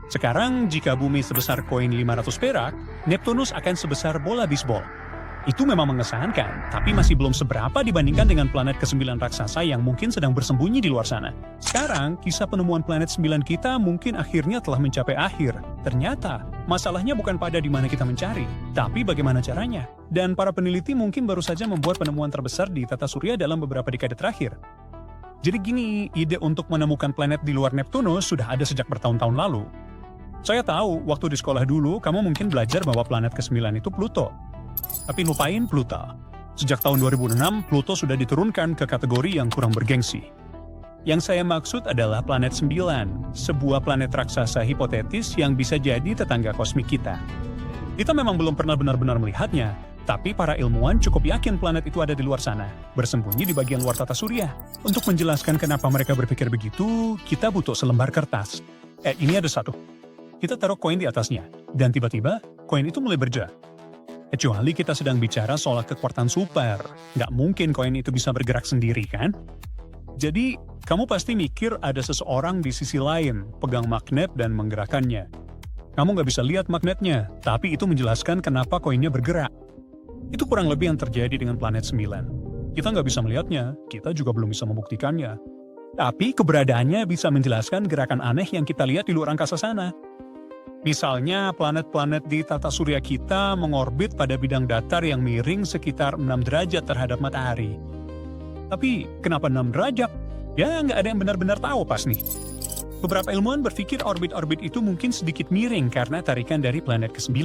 Sekarang, jika bumi sebesar koin 500 perak, Neptunus akan sebesar bola bisbol. Itu memang mengesankan, tapi masih belum seberapa dibandingkan dengan planet ke-9 raksasa yang mungkin sedang bersembunyi di luar sana. Sekarang, kisah penemuan planet 9 kita mungkin akhirnya telah mencapai akhir. Ternyata, masalahnya bukan pada di mana kita mencari, tapi bagaimana caranya. Dan para peneliti mungkin baru saja membuat penemuan terbesar di tata surya dalam beberapa dekade terakhir. Jadi gini, ide untuk menemukan planet di luar Neptunus sudah ada sejak bertahun-tahun lalu. Saya tahu, waktu di sekolah dulu, kamu mungkin belajar bahwa planet ke-9 itu Pluto. Tapi lupain Pluto. Sejak tahun 2006, Pluto sudah diturunkan ke kategori yang kurang bergengsi. Yang saya maksud adalah planet 9, sebuah planet raksasa hipotetis yang bisa jadi tetangga kosmik kita. Kita memang belum pernah benar-benar melihatnya, tapi para ilmuwan cukup yakin planet itu ada di luar sana, bersembunyi di bagian luar tata surya. Untuk menjelaskan kenapa mereka berpikir begitu, kita butuh selembar kertas. Ini ada satu. Kita taruh koin di atasnya, dan tiba-tiba koin itu mulai bergerak. Kecuali kita sedang bicara soal kekuatan super, nggak mungkin koin itu bisa bergerak sendiri, kan? Jadi, kamu pasti mikir ada seseorang di sisi lain, pegang magnet dan menggerakkannya. Kamu nggak bisa lihat magnetnya, tapi itu menjelaskan kenapa koinnya bergerak. Itu kurang lebih yang terjadi dengan planet 9. Kita nggak bisa melihatnya, kita juga belum bisa membuktikannya. Tapi keberadaannya bisa menjelaskan gerakan aneh yang kita lihat di luar angkasa sana. Misalnya, planet-planet di tata surya kita mengorbit pada bidang datar yang miring sekitar 6 derajat terhadap matahari. Tapi, kenapa 6 derajat? Ya, nggak ada yang benar-benar tahu pas nih. Beberapa ilmuwan berpikir orbit-orbit itu mungkin sedikit miring karena tarikan dari planet ke-9.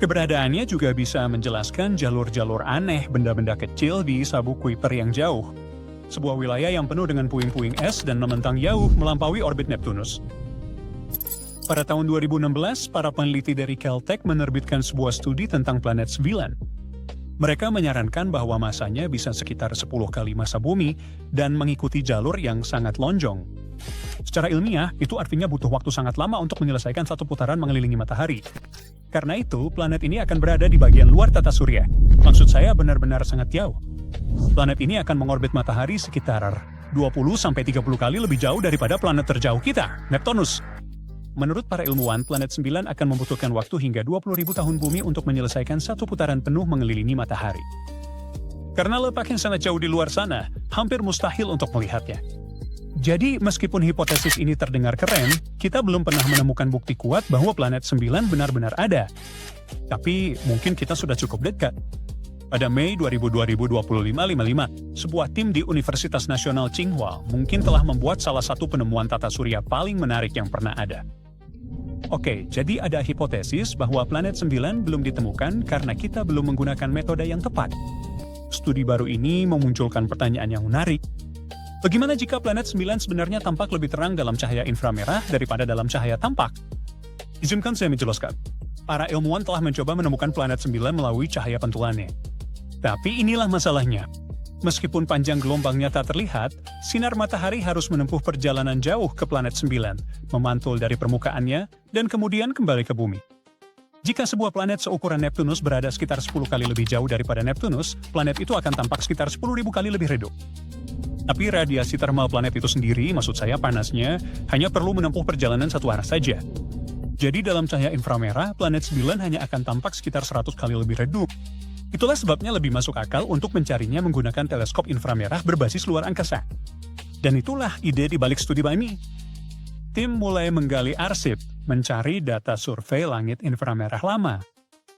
Keberadaannya juga bisa menjelaskan jalur-jalur aneh benda-benda kecil di sabuk Kuiper yang jauh. Sebuah wilayah yang penuh dengan puing-puing es dan membentang jauh melampaui orbit Neptunus. Pada tahun 2016, para peneliti dari Caltech menerbitkan sebuah studi tentang planet 9. Mereka menyarankan bahwa masanya bisa sekitar 10 kali massa bumi dan mengikuti jalur yang sangat lonjong. Secara ilmiah, itu artinya butuh waktu sangat lama untuk menyelesaikan satu putaran mengelilingi matahari. Karena itu, planet ini akan berada di bagian luar tata surya. Maksud saya benar-benar sangat jauh. Planet ini akan mengorbit matahari sekitar 20-30 kali lebih jauh daripada planet terjauh kita, Neptunus. Menurut para ilmuwan, planet 9 akan membutuhkan waktu hingga 20.000 tahun bumi untuk menyelesaikan satu putaran penuh mengelilingi matahari. Karena letaknya sangat jauh di luar sana, hampir mustahil untuk melihatnya. Jadi, meskipun hipotesis ini terdengar keren, kita belum pernah menemukan bukti kuat bahwa planet 9 benar-benar ada. Tapi, mungkin kita sudah cukup dekat. Pada Mei 2025, sebuah tim di Universitas Nasional Tsinghua mungkin telah membuat salah satu penemuan tata surya paling menarik yang pernah ada. Oke, jadi ada hipotesis bahwa planet 9 belum ditemukan karena kita belum menggunakan metode yang tepat. Studi baru ini memunculkan pertanyaan yang menarik. Bagaimana jika planet 9 sebenarnya tampak lebih terang dalam cahaya inframerah daripada dalam cahaya tampak? Izinkan saya menjelaskan. Para ilmuwan telah mencoba menemukan planet 9 melalui cahaya pantulannya. Tapi inilah masalahnya. Meskipun panjang gelombangnya tak terlihat, sinar matahari harus menempuh perjalanan jauh ke planet 9, memantul dari permukaannya, dan kemudian kembali ke bumi. Jika sebuah planet seukuran Neptunus berada sekitar 10 kali lebih jauh daripada Neptunus, planet itu akan tampak sekitar 10.000 kali lebih redup. Tapi radiasi termal planet itu sendiri, maksud saya panasnya, hanya perlu menempuh perjalanan satu arah saja. Jadi dalam cahaya inframerah, planet 9 hanya akan tampak sekitar 100 kali lebih redup. Itulah sebabnya lebih masuk akal untuk mencarinya menggunakan teleskop inframerah berbasis luar angkasa. Dan itulah ide di balik studi ini. Tim mulai menggali arsip, mencari data survei langit inframerah lama.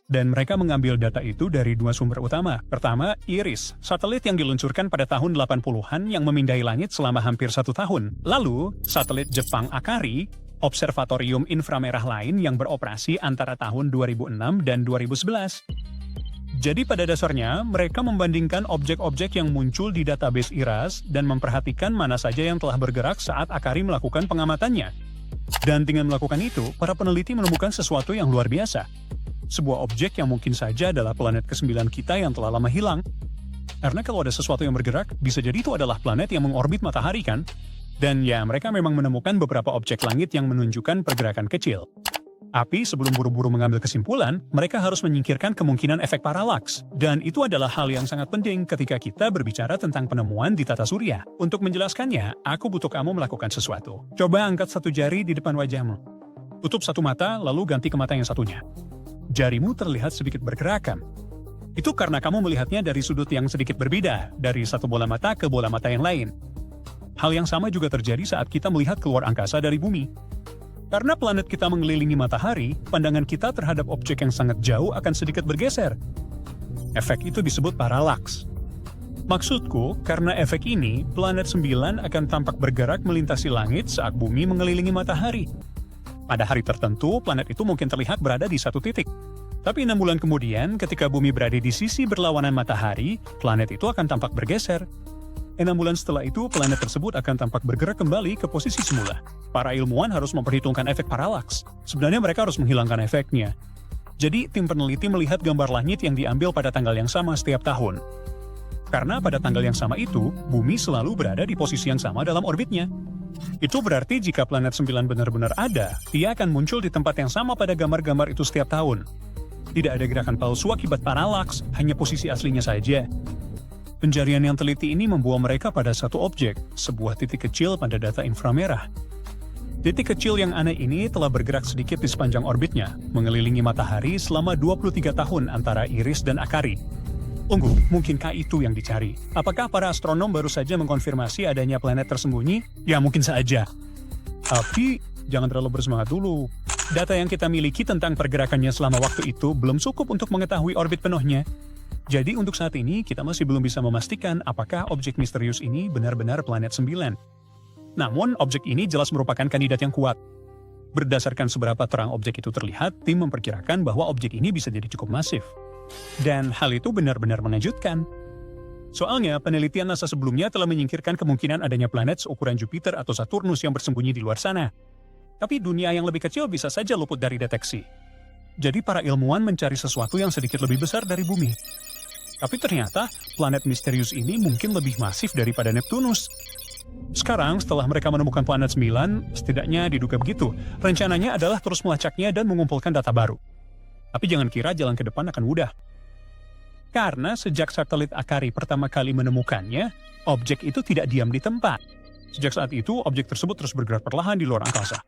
Dan mereka mengambil data itu dari dua sumber utama. Pertama, IRIS, satelit yang diluncurkan pada tahun 80-an yang memindai langit selama hampir 1 tahun. Lalu, satelit Jepang Akari, observatorium inframerah lain yang beroperasi antara tahun 2006 dan 2011. Jadi pada dasarnya, mereka membandingkan objek-objek yang muncul di database IRAS dan memperhatikan mana saja yang telah bergerak saat Akari melakukan pengamatannya. Dan dengan melakukan itu, para peneliti menemukan sesuatu yang luar biasa. Sebuah objek yang mungkin saja adalah planet ke-9 kita yang telah lama hilang. Karena kalau ada sesuatu yang bergerak, bisa jadi itu adalah planet yang mengorbit matahari kan? Dan ya, mereka memang menemukan beberapa objek langit yang menunjukkan pergerakan kecil. Tapi sebelum buru-buru mengambil kesimpulan, mereka harus menyingkirkan kemungkinan efek paralaks. Dan itu adalah hal yang sangat penting ketika kita berbicara tentang penemuan di tata surya. Untuk menjelaskannya, aku butuh kamu melakukan sesuatu. Coba angkat satu jari di depan wajahmu. Tutup satu mata, lalu ganti ke mata yang satunya. Jarimu terlihat sedikit bergerakan. Itu karena kamu melihatnya dari sudut yang sedikit berbeda, dari satu bola mata ke bola mata yang lain. Hal yang sama juga terjadi saat kita melihat keluar angkasa dari bumi. Karena planet kita mengelilingi matahari, pandangan kita terhadap objek yang sangat jauh akan sedikit bergeser. Efek itu disebut paralaks. Maksudku, karena efek ini, planet 9 akan tampak bergerak melintasi langit saat bumi mengelilingi matahari. Pada hari tertentu, planet itu mungkin terlihat berada di satu titik. Tapi 6 bulan kemudian, ketika bumi berada di sisi berlawanan matahari, planet itu akan tampak bergeser. 6 bulan setelah itu, planet tersebut akan tampak bergerak kembali ke posisi semula. Para ilmuwan harus memperhitungkan efek paralaks. Sebenarnya mereka harus menghilangkan efeknya. Jadi, tim peneliti melihat gambar langit yang diambil pada tanggal yang sama setiap tahun. Karena pada tanggal yang sama itu, bumi selalu berada di posisi yang sama dalam orbitnya. Itu berarti jika planet 9 benar-benar ada, dia akan muncul di tempat yang sama pada gambar-gambar itu setiap tahun. Tidak ada gerakan palsu akibat paralaks, hanya posisi aslinya saja. Pencarian yang teliti ini membawa mereka pada satu objek, sebuah titik kecil pada data inframerah. Titik kecil yang aneh ini telah bergerak sedikit di sepanjang orbitnya, mengelilingi matahari selama 23 tahun antara Iris dan Akari. Tunggu, mungkinkah itu yang dicari? Apakah para astronom baru saja mengkonfirmasi adanya planet tersembunyi? Ya mungkin saja. Tapi, jangan terlalu bersemangat dulu. Data yang kita miliki tentang pergerakannya selama waktu itu belum cukup untuk mengetahui orbit penuhnya. Jadi untuk saat ini, kita masih belum bisa memastikan apakah objek misterius ini benar-benar planet 9. Namun, objek ini jelas merupakan kandidat yang kuat. Berdasarkan seberapa terang objek itu terlihat, tim memperkirakan bahwa objek ini bisa jadi cukup masif. Dan hal itu benar-benar mengejutkan. Soalnya, penelitian NASA sebelumnya telah menyingkirkan kemungkinan adanya planet seukuran Jupiter atau Saturnus yang bersembunyi di luar sana. Tapi dunia yang lebih kecil bisa saja luput dari deteksi. Jadi para ilmuwan mencari sesuatu yang sedikit lebih besar dari bumi. Tapi ternyata, planet misterius ini mungkin lebih masif daripada Neptunus. Sekarang, setelah mereka menemukan planet 9, setidaknya diduga begitu, rencananya adalah terus melacaknya dan mengumpulkan data baru. Tapi jangan kira jalan ke depan akan mudah. Karena sejak satelit Akari pertama kali menemukannya, objek itu tidak diam di tempat. Sejak saat itu, objek tersebut terus bergerak perlahan di luar angkasa.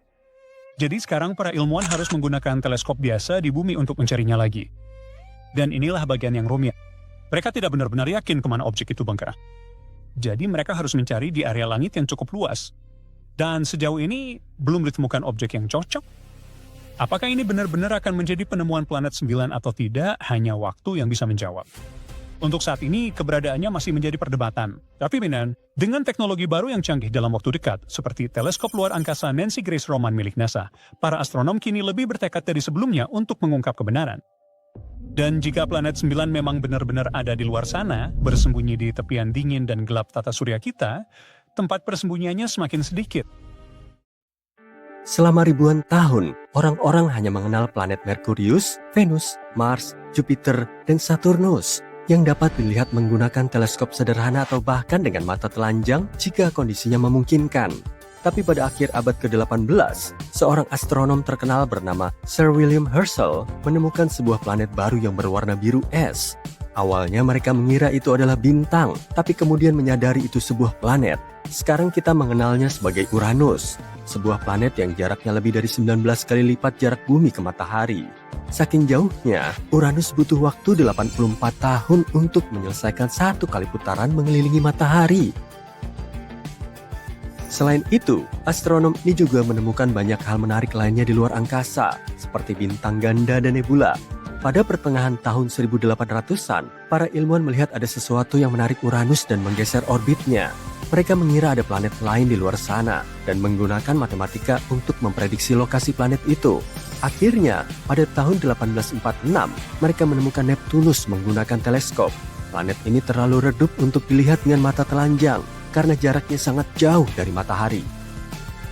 Jadi sekarang para ilmuwan harus menggunakan teleskop biasa di bumi untuk mencarinya lagi. Dan inilah bagian yang rumit. Mereka tidak benar-benar yakin kemana objek itu bergerak. Jadi mereka harus mencari di area langit yang cukup luas. Dan sejauh ini, belum ditemukan objek yang cocok. Apakah ini benar-benar akan menjadi penemuan planet 9 atau tidak, hanya waktu yang bisa menjawab. Untuk saat ini, keberadaannya masih menjadi perdebatan. Tapi Minan, dengan teknologi baru yang canggih dalam waktu dekat, seperti teleskop luar angkasa Nancy Grace Roman milik NASA, para astronom kini lebih bertekad dari sebelumnya untuk mengungkap kebenaran. Dan jika planet 9 memang benar-benar ada di luar sana, bersembunyi di tepian dingin dan gelap tata surya kita, tempat persembunyiannya semakin sedikit. Selama ribuan tahun, orang-orang hanya mengenal planet Merkurius, Venus, Mars, Jupiter, dan Saturnus yang dapat dilihat menggunakan teleskop sederhana atau bahkan dengan mata telanjang jika kondisinya memungkinkan. Tapi pada akhir abad ke-18, seorang astronom terkenal bernama Sir William Herschel menemukan sebuah planet baru yang berwarna biru es. Awalnya mereka mengira itu adalah bintang, tapi kemudian menyadari itu sebuah planet. Sekarang kita mengenalnya sebagai Uranus, sebuah planet yang jaraknya lebih dari 19 kali lipat jarak bumi ke matahari. Saking jauhnya, Uranus butuh waktu 84 tahun untuk menyelesaikan satu kali putaran mengelilingi matahari. Selain itu, astronom ini juga menemukan banyak hal menarik lainnya di luar angkasa, seperti bintang ganda dan nebula. Pada pertengahan tahun 1800-an, para ilmuwan melihat ada sesuatu yang menarik Uranus dan menggeser orbitnya. Mereka mengira ada planet lain di luar sana dan menggunakan matematika untuk memprediksi lokasi planet itu. Akhirnya, pada tahun 1846, mereka menemukan Neptunus menggunakan teleskop. Planet ini terlalu redup untuk dilihat dengan mata telanjang karena jaraknya sangat jauh dari matahari.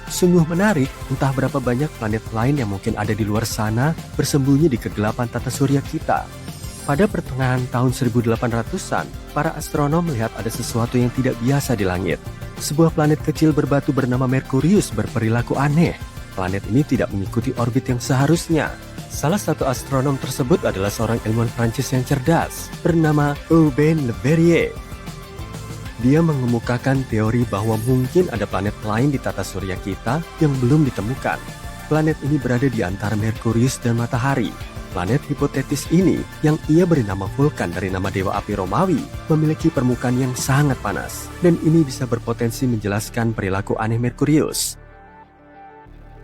Sungguh menarik, entah berapa banyak planet lain yang mungkin ada di luar sana bersembunyi di kegelapan tata surya kita. Pada pertengahan tahun 1800-an, para astronom melihat ada sesuatu yang tidak biasa di langit. Sebuah planet kecil berbatu bernama Merkurius berperilaku aneh. Planet ini tidak mengikuti orbit yang seharusnya. Salah satu astronom tersebut adalah seorang ilmuwan Prancis yang cerdas, bernama Urbain Le Verrier. Dia mengemukakan teori bahwa mungkin ada planet lain di tata surya kita yang belum ditemukan. Planet ini berada di antara Merkurius dan Matahari. Planet hipotetis ini, yang ia beri nama Vulkan dari nama dewa api Romawi, memiliki permukaan yang sangat panas, dan ini bisa berpotensi menjelaskan perilaku aneh Merkurius.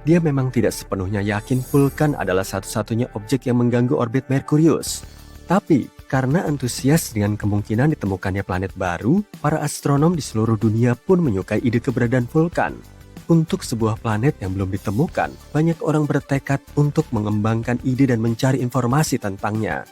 Dia memang tidak sepenuhnya yakin Vulkan adalah satu-satunya objek yang mengganggu orbit Merkurius. Tapi, karena antusias dengan kemungkinan ditemukannya planet baru, para astronom di seluruh dunia pun menyukai ide keberadaan Vulkan. Untuk sebuah planet yang belum ditemukan, banyak orang bertekad untuk mengembangkan ide dan mencari informasi tentangnya.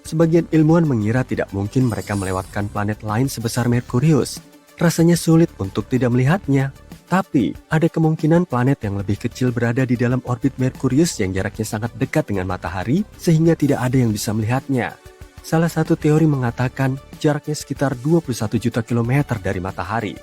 Sebagian ilmuwan mengira tidak mungkin mereka melewatkan planet lain sebesar Merkurius. Rasanya sulit untuk tidak melihatnya. Tapi, ada kemungkinan planet yang lebih kecil berada di dalam orbit Merkurius yang jaraknya sangat dekat dengan Matahari, sehingga tidak ada yang bisa melihatnya. Salah satu teori mengatakan jaraknya sekitar 21 juta kilometer dari Matahari.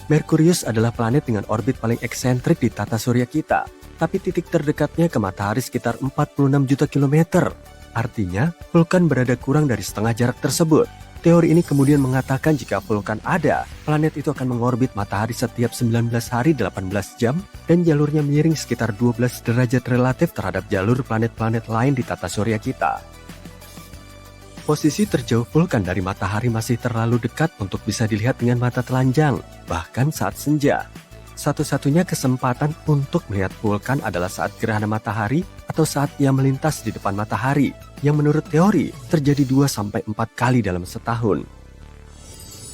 Merkurius adalah planet dengan orbit paling eksentrik di tata surya kita, tapi titik terdekatnya ke Matahari sekitar 46 juta kilometer. Artinya, Vulkan berada kurang dari setengah jarak tersebut. Teori ini kemudian mengatakan jika Vulkan ada, planet itu akan mengorbit Matahari setiap 19 hari 18 jam, dan jalurnya miring sekitar 12 derajat relatif terhadap jalur planet-planet lain di tata surya kita. Posisi terjauh Vulkan dari Matahari masih terlalu dekat untuk bisa dilihat dengan mata telanjang, bahkan saat senja. Satu-satunya kesempatan untuk melihat Vulkan adalah saat gerhana matahari atau saat ia melintas di depan matahari, yang menurut teori terjadi 2-4 kali dalam setahun.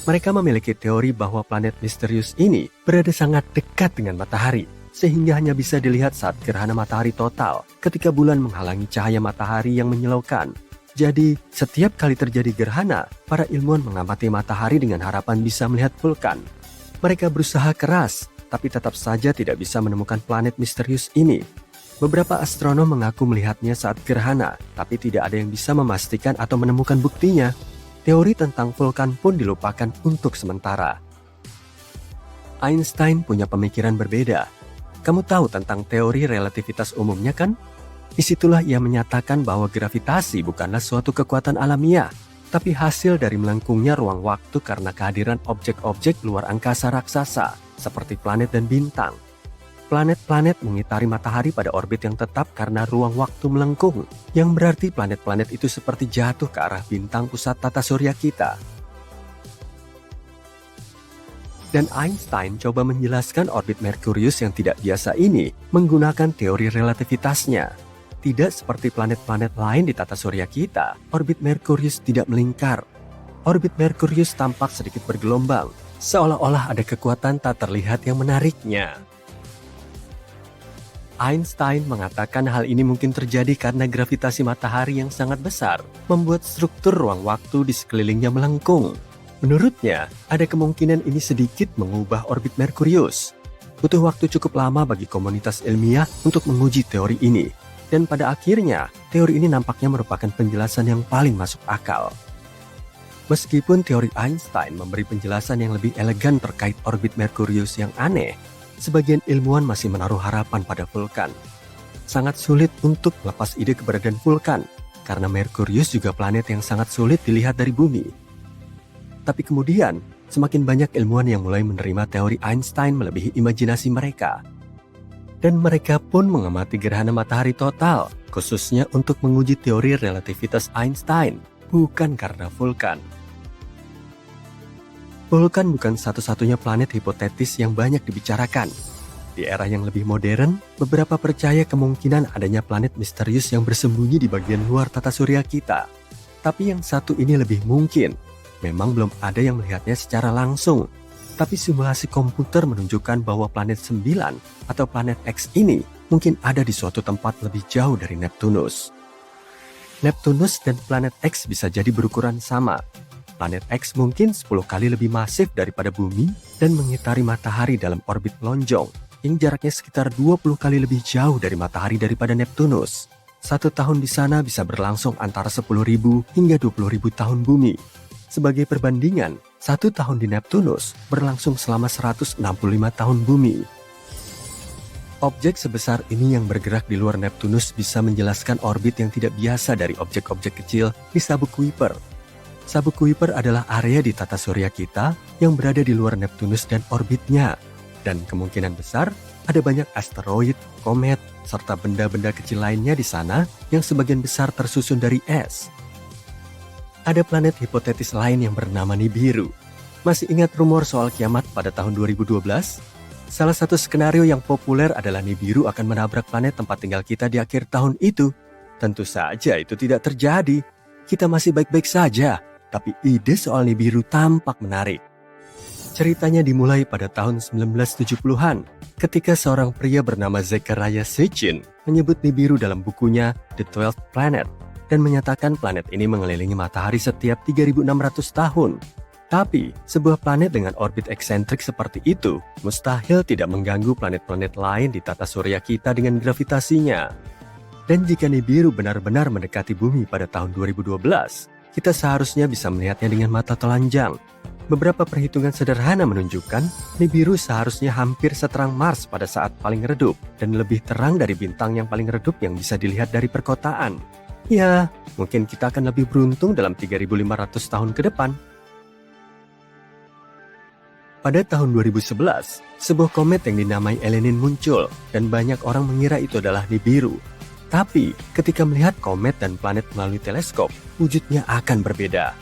Mereka memiliki teori bahwa planet misterius ini berada sangat dekat dengan matahari, sehingga hanya bisa dilihat saat gerhana matahari total, ketika bulan menghalangi cahaya matahari yang menyilaukan. Jadi, setiap kali terjadi gerhana, para ilmuwan mengamati matahari dengan harapan bisa melihat Vulkan. Mereka berusaha keras, tapi tetap saja tidak bisa menemukan planet misterius ini. Beberapa astronom mengaku melihatnya saat gerhana, tapi tidak ada yang bisa memastikan atau menemukan buktinya. Teori tentang Vulkan pun dilupakan untuk sementara. Einstein punya pemikiran berbeda. Kamu tahu tentang teori relativitas umumnya kan? Disitulah ia menyatakan bahwa gravitasi bukanlah suatu kekuatan alamiah, tapi hasil dari melengkungnya ruang waktu karena kehadiran objek-objek luar angkasa raksasa, seperti planet dan bintang. Planet-planet mengitari matahari pada orbit yang tetap karena ruang waktu melengkung, yang berarti planet-planet itu seperti jatuh ke arah bintang pusat tata surya kita. Dan Einstein coba menjelaskan orbit Merkurius yang tidak biasa ini menggunakan teori relativitasnya. Tidak seperti planet-planet lain di tata surya kita, orbit Merkurius tidak melingkar. Orbit Merkurius tampak sedikit bergelombang, seolah-olah ada kekuatan tak terlihat yang menariknya. Einstein mengatakan hal ini mungkin terjadi karena gravitasi matahari yang sangat besar membuat struktur ruang waktu di sekelilingnya melengkung. Menurutnya, ada kemungkinan ini sedikit mengubah orbit Merkurius. Butuh waktu cukup lama bagi komunitas ilmiah untuk menguji teori ini. Dan pada akhirnya, teori ini nampaknya merupakan penjelasan yang paling masuk akal. Meskipun teori Einstein memberi penjelasan yang lebih elegan terkait orbit Merkurius yang aneh, sebagian ilmuwan masih menaruh harapan pada Vulkan. Sangat sulit untuk melepas ide keberadaan Vulkan, karena Merkurius juga planet yang sangat sulit dilihat dari bumi. Tapi kemudian, semakin banyak ilmuwan yang mulai menerima teori Einstein melebihi imajinasi mereka. Dan mereka pun mengamati gerhana matahari total, khususnya untuk menguji teori relativitas Einstein, bukan karena Vulkan. Vulkan bukan satu-satunya planet hipotetis yang banyak dibicarakan. Di era yang lebih modern, beberapa percaya kemungkinan adanya planet misterius yang bersembunyi di bagian luar tata surya kita. Tapi yang satu ini lebih mungkin. Memang belum ada yang melihatnya secara langsung. Tapi simulasi komputer menunjukkan bahwa planet 9 atau planet X ini mungkin ada di suatu tempat lebih jauh dari Neptunus. Neptunus dan planet X bisa jadi berukuran sama. Planet X mungkin 10 kali lebih masif daripada bumi dan mengitari matahari dalam orbit lonjong yang jaraknya sekitar 20 kali lebih jauh dari matahari daripada Neptunus. 1 tahun di sana bisa berlangsung antara 10.000 hingga 20.000 tahun bumi. Sebagai perbandingan, 1 tahun di Neptunus berlangsung selama 165 tahun bumi. Objek sebesar ini yang bergerak di luar Neptunus bisa menjelaskan orbit yang tidak biasa dari objek-objek kecil di sabuk Kuiper. Sabuk Kuiper adalah area di tata surya kita yang berada di luar Neptunus dan orbitnya. Dan kemungkinan besar, Ada banyak asteroid, komet, serta benda-benda kecil lainnya di sana yang sebagian besar tersusun dari es. Ada planet hipotetis lain yang bernama Nibiru. Masih ingat rumor soal kiamat pada tahun 2012? Salah satu skenario yang populer adalah Nibiru akan menabrak planet tempat tinggal kita di akhir tahun itu. Tentu saja itu tidak terjadi. Kita masih baik-baik saja, tapi ide soal Nibiru tampak menarik. Ceritanya dimulai pada tahun 1970-an, ketika seorang pria bernama Zecharia Sitchin menyebut Nibiru dalam bukunya The 12th Planet dan menyatakan planet ini mengelilingi matahari setiap 3.600 tahun. Tapi, sebuah planet dengan orbit eksentrik seperti itu mustahil tidak mengganggu planet-planet lain di tata surya kita dengan gravitasinya. Dan jika Nibiru benar-benar mendekati bumi pada tahun 2012, kita seharusnya bisa melihatnya dengan mata telanjang. Beberapa perhitungan sederhana menunjukkan Nibiru seharusnya hampir seterang Mars pada saat paling redup dan lebih terang dari bintang yang paling redup yang bisa dilihat dari perkotaan. Ya, mungkin kita akan lebih beruntung dalam 3.500 tahun ke depan. Pada tahun 2011, sebuah komet yang dinamai Elenin muncul dan banyak orang mengira itu adalah Nibiru. Tapi, ketika melihat komet dan planet melalui teleskop, wujudnya akan berbeda.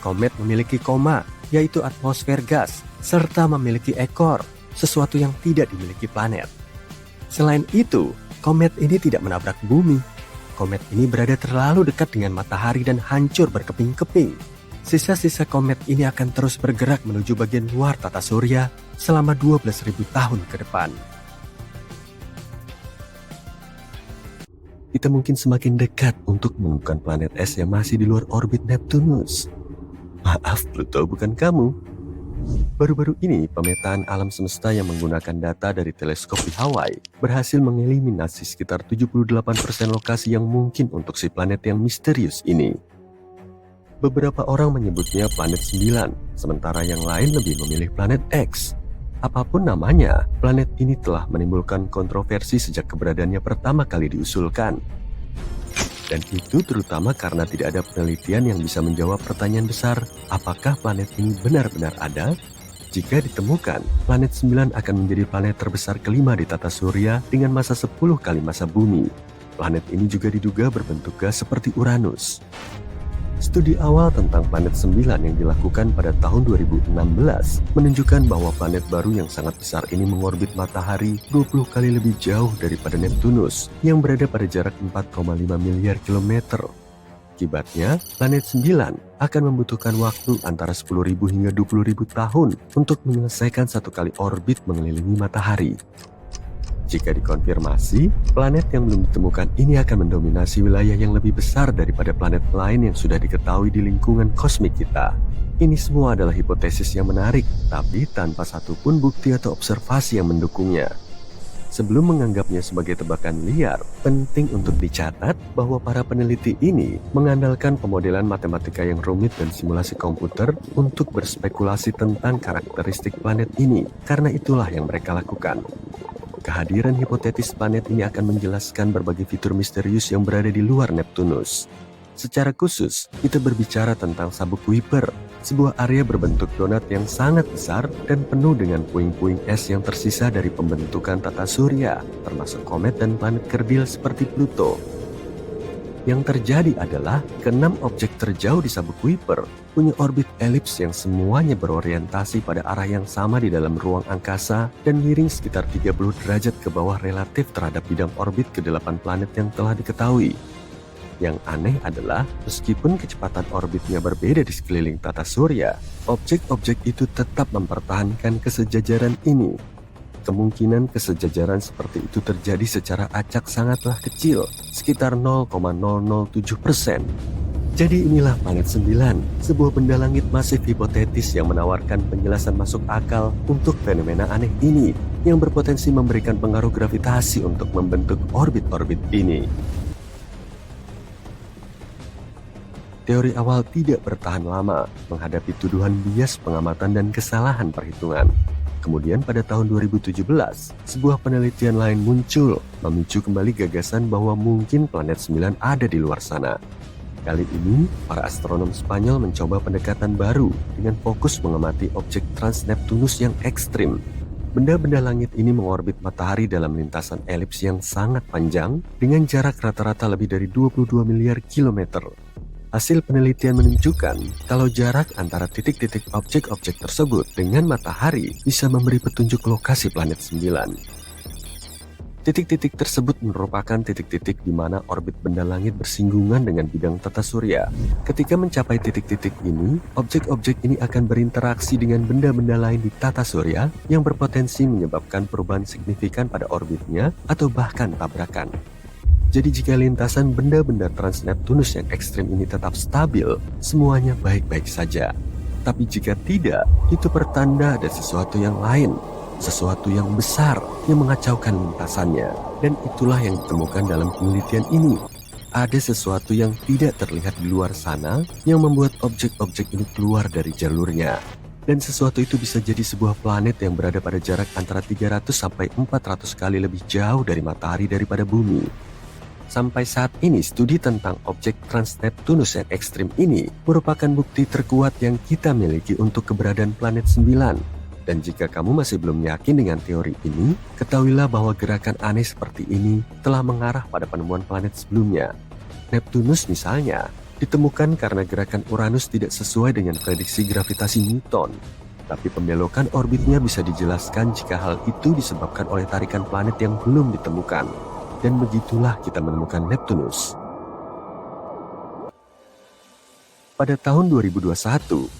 Komet memiliki koma, yaitu atmosfer gas, serta memiliki ekor, sesuatu yang tidak dimiliki planet. Selain itu, komet ini tidak menabrak bumi. Komet ini berada terlalu dekat dengan matahari dan hancur berkeping-keping. Sisa-sisa komet ini akan terus bergerak menuju bagian luar tata surya selama 12.000 tahun ke depan. Kita mungkin semakin dekat untuk menemukan planet es yang masih di luar orbit Neptunus. Maaf, Pluto bukan kamu. Baru-baru ini, pemetaan alam semesta yang menggunakan data dari teleskop di Hawaii berhasil mengeliminasi sekitar 78% lokasi yang mungkin untuk si planet yang misterius ini. Beberapa orang menyebutnya planet 9, sementara yang lain lebih memilih planet X. Apapun namanya, planet ini telah menimbulkan kontroversi sejak keberadaannya pertama kali diusulkan. Dan itu terutama karena tidak ada penelitian yang bisa menjawab pertanyaan besar, apakah planet ini benar-benar ada? Jika ditemukan, planet 9 akan menjadi planet terbesar kelima di tata surya dengan masa 10 kali masa bumi. Planet ini juga diduga berbentuk gas seperti Uranus. Studi awal tentang planet 9 yang dilakukan pada tahun 2016 menunjukkan bahwa planet baru yang sangat besar ini mengorbit matahari 20 kali lebih jauh daripada Neptunus yang berada pada jarak 4,5 miliar kilometer. Akibatnya, planet 9 akan membutuhkan waktu antara 10.000 hingga 20.000 tahun untuk menyelesaikan satu kali orbit mengelilingi matahari. Jika dikonfirmasi, planet yang belum ditemukan ini akan mendominasi wilayah yang lebih besar daripada planet lain yang sudah diketahui di lingkungan kosmik kita. Ini semua adalah hipotesis yang menarik, tapi tanpa satupun bukti atau observasi yang mendukungnya. Sebelum menganggapnya sebagai tebakan liar, penting untuk dicatat bahwa para peneliti ini mengandalkan pemodelan matematika yang rumit dan simulasi komputer untuk berspekulasi tentang karakteristik planet ini, karena itulah yang mereka lakukan. Kehadiran hipotetis planet ini akan menjelaskan berbagai fitur misterius yang berada di luar Neptunus. Secara khusus, kita berbicara tentang sabuk Kuiper, sebuah area berbentuk donat yang sangat besar dan penuh dengan puing-puing es yang tersisa dari pembentukan tata surya, termasuk komet dan planet kerdil seperti Pluto. Yang terjadi adalah keenam objek terjauh di sabuk Kuiper punya orbit elips yang semuanya berorientasi pada arah yang sama di dalam ruang angkasa dan miring sekitar 30 derajat ke bawah relatif terhadap bidang orbit ke-8 planet yang telah diketahui. Yang aneh adalah, meskipun kecepatan orbitnya berbeda di sekeliling tata surya, objek-objek itu tetap mempertahankan kesejajaran ini. Kemungkinan kesejajaran seperti itu terjadi secara acak sangatlah kecil, sekitar 0,007%. Jadi inilah planet 9, sebuah benda langit masif hipotetis yang menawarkan penjelasan masuk akal untuk fenomena aneh ini, yang berpotensi memberikan pengaruh gravitasi untuk membentuk orbit-orbit ini. Teori awal tidak bertahan lama menghadapi tuduhan bias pengamatan dan kesalahan perhitungan. Kemudian pada tahun 2017, sebuah penelitian lain muncul, memicu kembali gagasan bahwa mungkin planet 9 ada di luar sana. Kali ini, para astronom Spanyol mencoba pendekatan baru dengan fokus mengamati objek trans Neptunus yang ekstrim. Benda-benda langit ini mengorbit matahari dalam lintasan elips yang sangat panjang dengan jarak rata-rata lebih dari 22 miliar kilometer. Hasil penelitian menunjukkan kalau jarak antara titik-titik objek-objek tersebut dengan matahari bisa memberi petunjuk lokasi planet 9. Titik-titik tersebut merupakan titik-titik di mana orbit benda langit bersinggungan dengan bidang tata surya. Ketika mencapai titik-titik ini, objek-objek ini akan berinteraksi dengan benda-benda lain di tata surya yang berpotensi menyebabkan perubahan signifikan pada orbitnya atau bahkan tabrakan. Jadi jika lintasan benda-benda Trans-Neptunus yang ekstrim ini tetap stabil, semuanya baik-baik saja. Tapi jika tidak, itu pertanda ada sesuatu yang lain. Sesuatu yang besar yang mengacaukan lintasannya. Dan itulah yang ditemukan dalam penelitian ini. Ada sesuatu yang tidak terlihat di luar sana yang membuat objek-objek ini keluar dari jalurnya. Dan sesuatu itu bisa jadi sebuah planet yang berada pada jarak antara 300 sampai 400 kali lebih jauh dari matahari daripada bumi. Sampai saat ini, studi tentang objek Trans-Neptunus yang ekstrim ini merupakan bukti terkuat yang kita miliki untuk keberadaan planet 9. Dan jika kamu masih belum yakin dengan teori ini, ketahuilah bahwa gerakan aneh seperti ini telah mengarah pada penemuan planet sebelumnya. Neptunus misalnya, ditemukan karena gerakan Uranus tidak sesuai dengan prediksi gravitasi Newton. Tapi pembelokan orbitnya bisa dijelaskan jika hal itu disebabkan oleh tarikan planet yang belum ditemukan. Dan begitulah kita menemukan Neptunus. Pada tahun 2021,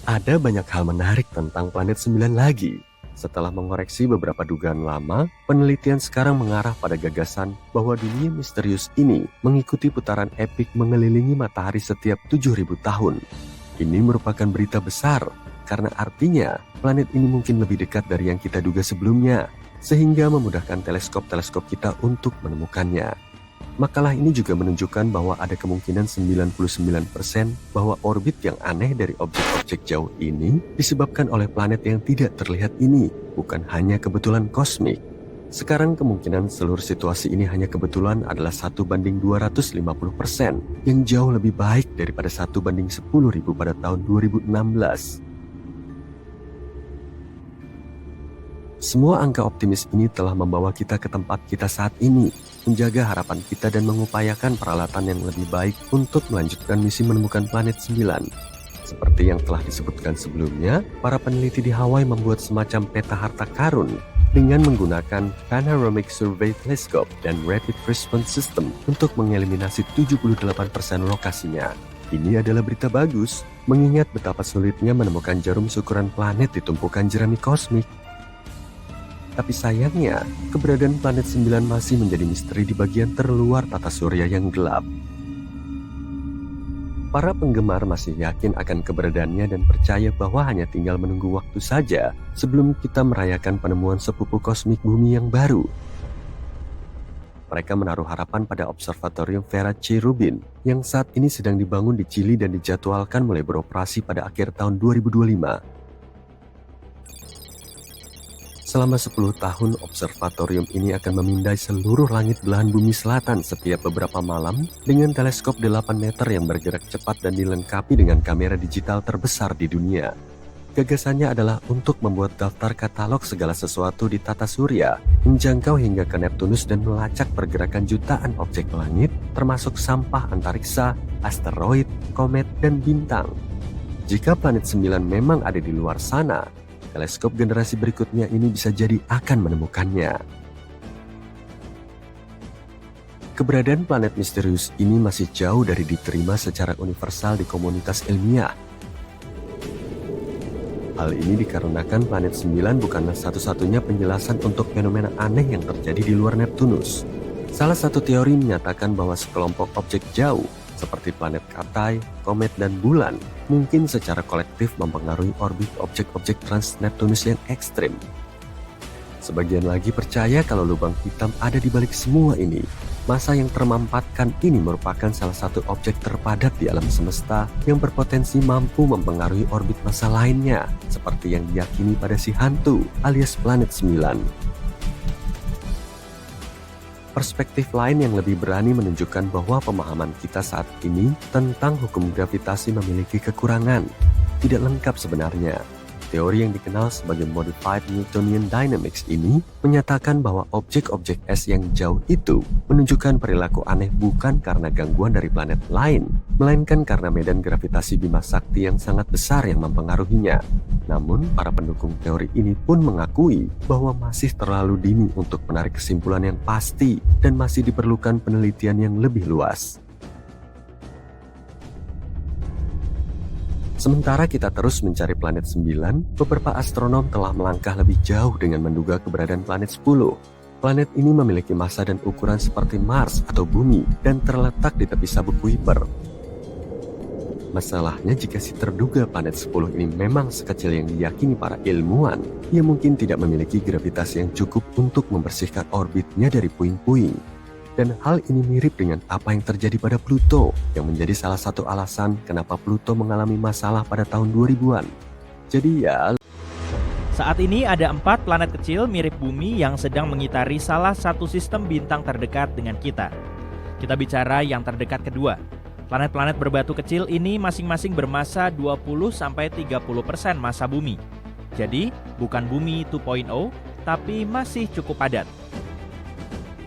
ada banyak hal menarik tentang planet 9 lagi. Setelah mengoreksi beberapa dugaan lama, penelitian sekarang mengarah pada gagasan bahwa dunia misterius ini mengikuti putaran epik mengelilingi matahari setiap 7.000 tahun. Ini merupakan berita besar, karena artinya planet ini mungkin lebih dekat dari yang kita duga sebelumnya, sehingga memudahkan teleskop-teleskop kita untuk menemukannya. Makalah ini juga menunjukkan bahwa ada kemungkinan 99% bahwa orbit yang aneh dari objek-objek jauh ini disebabkan oleh planet yang tidak terlihat ini, bukan hanya kebetulan kosmik. Sekarang kemungkinan seluruh situasi ini hanya kebetulan adalah 1:250%, yang jauh lebih baik daripada 1:10.000 pada tahun 2016. Semua angka optimis ini telah membawa kita ke tempat kita saat ini, menjaga harapan kita dan mengupayakan peralatan yang lebih baik untuk melanjutkan misi menemukan planet 9. Seperti yang telah disebutkan sebelumnya, para peneliti di Hawaii membuat semacam peta harta karun dengan menggunakan Panoramic Survey Telescope dan Rapid Response System untuk mengeliminasi 78% lokasinya. Ini adalah berita bagus, mengingat betapa sulitnya menemukan jarum syukuran planet di tumpukan jerami kosmik. Tapi sayangnya, keberadaan planet 9 masih menjadi misteri di bagian terluar tata surya yang gelap. Para penggemar masih yakin akan keberadaannya dan percaya bahwa hanya tinggal menunggu waktu saja sebelum kita merayakan penemuan sepupu kosmik bumi yang baru. Mereka menaruh harapan pada Observatorium Vera C. Rubin yang saat ini sedang dibangun di Chili dan dijadwalkan mulai beroperasi pada akhir tahun 2025. Selama 10 tahun, observatorium ini akan memindai seluruh langit belahan bumi selatan setiap beberapa malam dengan teleskop 8 meter yang bergerak cepat dan dilengkapi dengan kamera digital terbesar di dunia. Gagasannya adalah untuk membuat daftar katalog segala sesuatu di tata surya, menjangkau hingga ke Neptunus dan melacak pergerakan jutaan objek langit, termasuk sampah antariksa, asteroid, komet, dan bintang. Jika planet 9 memang ada di luar sana, teleskop generasi berikutnya ini bisa jadi akan menemukannya. Keberadaan planet misterius ini masih jauh dari diterima secara universal di komunitas ilmiah. Hal ini dikarenakan planet 9 bukanlah satu-satunya penjelasan untuk fenomena aneh yang terjadi di luar Neptunus. Salah satu teori menyatakan bahwa sekelompok objek jauh seperti planet Katai, komet, dan bulan mungkin secara kolektif mempengaruhi orbit objek-objek Trans-Neptunus yang ekstrim. Sebagian lagi percaya kalau lubang hitam ada di balik semua ini. Massa yang termampatkan ini merupakan salah satu objek terpadat di alam semesta yang berpotensi mampu mempengaruhi orbit massa lainnya, seperti yang diyakini pada si hantu alias planet 9. Perspektif lain yang lebih berani menunjukkan bahwa pemahaman kita saat ini tentang hukum gravitasi memiliki kekurangan, tidak lengkap sebenarnya. Teori yang dikenal sebagai Modified Newtonian Dynamics ini menyatakan bahwa objek-objek es yang jauh itu menunjukkan perilaku aneh bukan karena gangguan dari planet lain, melainkan karena medan gravitasi Bima Sakti yang sangat besar yang mempengaruhinya. Namun, para pendukung teori ini pun mengakui bahwa masih terlalu dini untuk menarik kesimpulan yang pasti dan masih diperlukan penelitian yang lebih luas. Sementara kita terus mencari planet 9, beberapa astronom telah melangkah lebih jauh dengan menduga keberadaan planet 10. Planet ini memiliki massa dan ukuran seperti Mars atau Bumi dan terletak di tepi sabuk Kuiper. Masalahnya jika si terduga planet 10 ini memang sekecil yang diyakini para ilmuwan, ia mungkin tidak memiliki gravitasi yang cukup untuk membersihkan orbitnya dari puing-puing. Dan hal ini mirip dengan apa yang terjadi pada Pluto, yang menjadi salah satu alasan kenapa Pluto mengalami masalah pada tahun 2000-an. Jadi ya... Saat ini ada 4 planet kecil mirip Bumi yang sedang mengitari salah satu sistem bintang terdekat dengan kita. Kita bicara yang terdekat kedua. Planet-planet berbatu kecil ini masing-masing bermassa 20-30% massa Bumi. Jadi, bukan Bumi 2.0, tapi masih cukup padat.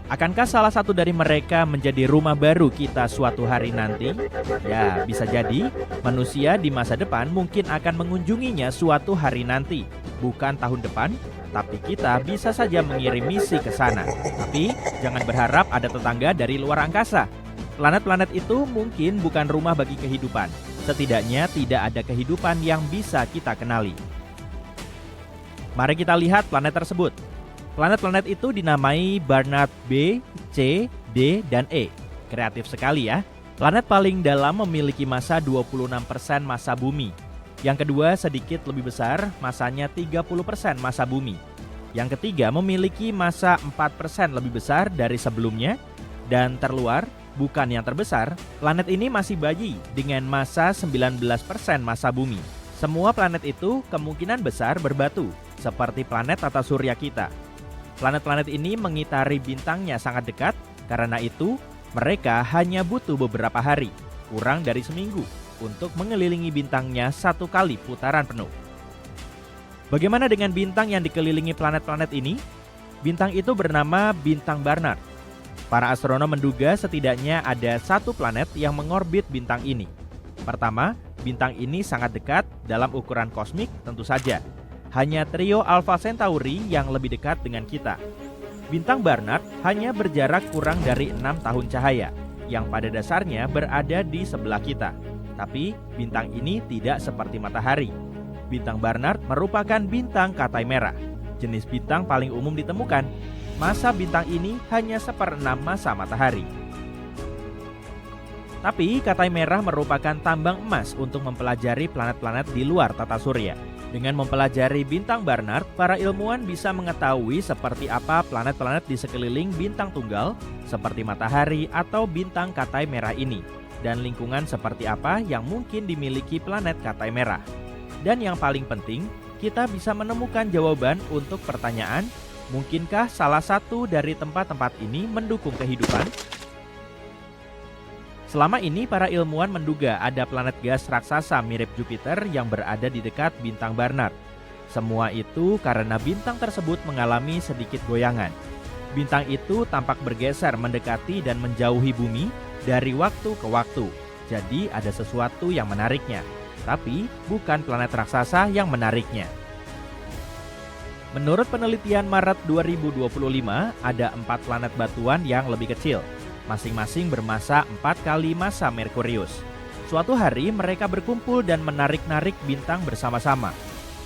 Akankah salah satu dari mereka menjadi rumah baru kita suatu hari nanti? Ya, bisa jadi manusia di masa depan mungkin akan mengunjunginya suatu hari nanti. Bukan tahun depan, tapi kita bisa saja mengirim misi ke sana. Tapi jangan berharap ada tetangga dari luar angkasa. Planet-planet itu mungkin bukan rumah bagi kehidupan. Setidaknya tidak ada kehidupan yang bisa kita kenali. Mari kita lihat planet tersebut. Planet-planet itu dinamai Barnard B, C, D, dan E. Kreatif sekali ya. Planet paling dalam memiliki massa 26% massa Bumi. Yang kedua sedikit lebih besar, massanya 30% massa Bumi. Yang ketiga memiliki massa 4% lebih besar dari sebelumnya. Dan terluar, bukan yang terbesar, planet ini masih bayi dengan massa 19% massa Bumi. Semua planet itu kemungkinan besar berbatu, seperti planet tata surya kita. Planet-planet ini mengitari bintangnya sangat dekat, karena itu mereka hanya butuh beberapa hari, kurang dari seminggu, untuk mengelilingi bintangnya 1 kali putaran penuh. Bagaimana dengan bintang yang dikelilingi planet-planet ini? Bintang itu bernama bintang Barnard. Para astronom menduga setidaknya ada 1 planet yang mengorbit bintang ini. Pertama, bintang ini sangat dekat dalam ukuran kosmik tentu saja. Hanya trio Alpha Centauri yang lebih dekat dengan kita. Bintang Barnard hanya berjarak kurang dari 6 tahun cahaya, yang pada dasarnya berada di sebelah kita. Tapi bintang ini tidak seperti matahari. Bintang Barnard merupakan bintang katai merah, jenis bintang paling umum ditemukan. Massa bintang ini hanya 1/6 massa matahari. Tapi katai merah merupakan tambang emas untuk mempelajari planet-planet di luar tata surya. Dengan mempelajari bintang Barnard, para ilmuwan bisa mengetahui seperti apa planet-planet di sekeliling bintang tunggal, seperti matahari atau bintang katai merah ini, dan lingkungan seperti apa yang mungkin dimiliki planet katai merah. Dan yang paling penting, kita bisa menemukan jawaban untuk pertanyaan, mungkinkah salah satu dari tempat-tempat ini mendukung kehidupan? Selama ini para ilmuwan menduga ada planet gas raksasa mirip Jupiter yang berada di dekat bintang Barnard. Semua itu karena bintang tersebut mengalami sedikit goyangan. Bintang itu tampak bergeser mendekati dan menjauhi bumi dari waktu ke waktu. Jadi ada sesuatu yang menariknya. Tapi bukan planet raksasa yang menariknya. Menurut penelitian Maret 2025, ada 4 planet batuan yang lebih kecil. Masing-masing bermassa 4 kali massa Merkurius. Suatu hari mereka berkumpul dan menarik-narik bintang bersama-sama.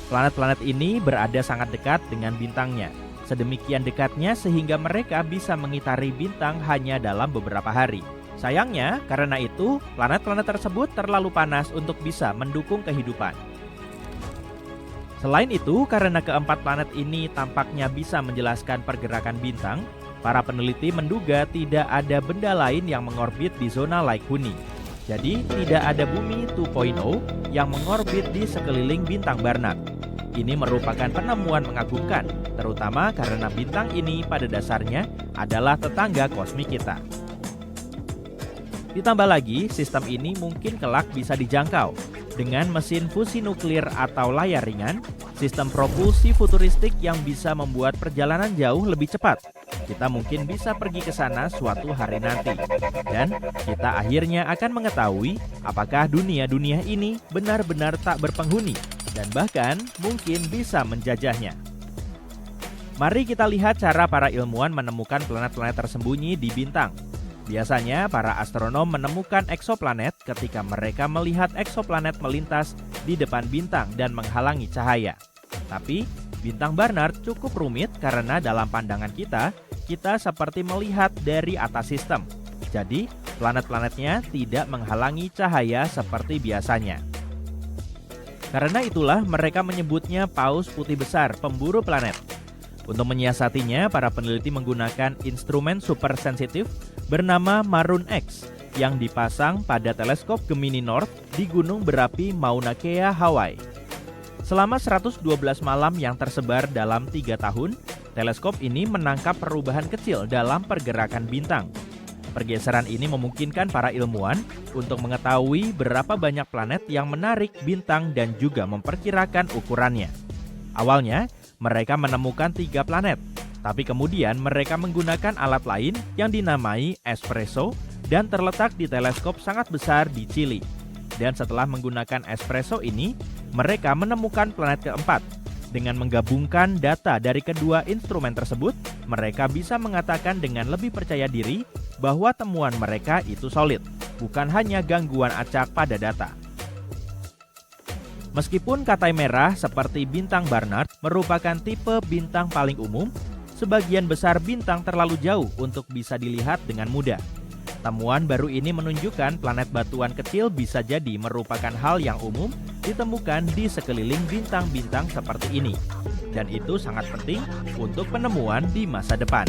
Planet-planet ini berada sangat dekat dengan bintangnya. Sedemikian dekatnya sehingga mereka bisa mengitari bintang hanya dalam beberapa hari. Sayangnya, karena itu, planet-planet tersebut terlalu panas untuk bisa mendukung kehidupan. Selain itu, karena keempat planet ini tampaknya bisa menjelaskan pergerakan bintang, para peneliti menduga tidak ada benda lain yang mengorbit di zona like kuning. Jadi, tidak ada bumi 2.0 yang mengorbit di sekeliling bintang Barnard. Ini merupakan penemuan mengagumkan, terutama karena bintang ini pada dasarnya adalah tetangga kosmik kita. Ditambah lagi, sistem ini mungkin kelak bisa dijangkau dengan mesin fusi nuklir atau layar ringan, Sistem propulsi futuristik yang bisa membuat perjalanan jauh lebih cepat. Kita mungkin bisa pergi ke sana suatu hari nanti. Dan kita akhirnya akan mengetahui apakah dunia-dunia ini benar-benar tak berpenghuni dan bahkan mungkin bisa menjajahnya. Mari kita lihat cara para ilmuwan menemukan planet-planet tersembunyi di bintang. Biasanya para astronom menemukan eksoplanet ketika mereka melihat eksoplanet melintas di depan bintang dan menghalangi cahaya. Tapi bintang Barnard cukup rumit karena dalam pandangan kita seperti melihat dari atas sistem. Jadi planet-planetnya tidak menghalangi cahaya seperti biasanya. Karena itulah mereka menyebutnya paus putih besar pemburu planet. Untuk menyiasatinya, para peneliti menggunakan instrumen super sensitif bernama Maroon X yang dipasang pada teleskop Gemini North di gunung berapi Mauna Kea, Hawaii. Selama 112 malam yang tersebar dalam 3 tahun, teleskop ini menangkap perubahan kecil dalam pergerakan bintang. Pergeseran ini memungkinkan para ilmuwan untuk mengetahui berapa banyak planet yang menarik bintang dan juga memperkirakan ukurannya. Awalnya, mereka menemukan 3 planet, tapi kemudian mereka menggunakan alat lain yang dinamai espresso dan terletak di teleskop sangat besar di Chili. Dan setelah menggunakan espresso ini, mereka menemukan planet keempat. Dengan menggabungkan data dari kedua instrumen tersebut, mereka bisa mengatakan dengan lebih percaya diri bahwa temuan mereka itu solid, bukan hanya gangguan acak pada data. Meskipun katai merah seperti bintang Barnard merupakan tipe bintang paling umum, sebagian besar bintang terlalu jauh untuk bisa dilihat dengan mudah. Temuan baru ini menunjukkan planet batuan kecil bisa jadi merupakan hal yang umum ditemukan di sekeliling bintang-bintang seperti ini. Dan itu sangat penting untuk penemuan di masa depan.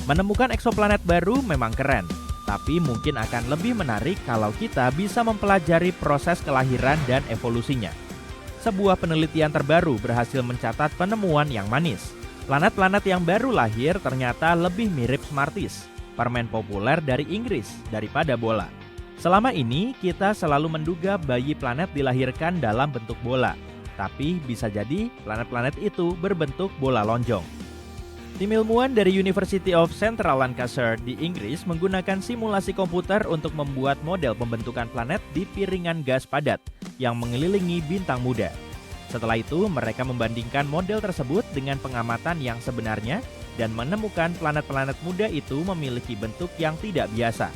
Menemukan eksoplanet baru memang keren, tapi mungkin akan lebih menarik kalau kita bisa mempelajari proses kelahiran dan evolusinya. Sebuah penelitian terbaru berhasil mencatat penemuan yang manis. Planet-planet yang baru lahir ternyata lebih mirip Smarties, permen populer dari Inggris, daripada bola. Selama ini, kita selalu menduga bayi planet dilahirkan dalam bentuk bola, tapi bisa jadi planet-planet itu berbentuk bola lonjong. Tim ilmuwan dari University of Central Lancashire di Inggris menggunakan simulasi komputer untuk membuat model pembentukan planet di piringan gas padat yang mengelilingi bintang muda. Setelah itu, mereka membandingkan model tersebut dengan pengamatan yang sebenarnya dan menemukan planet-planet muda itu memiliki bentuk yang tidak biasa.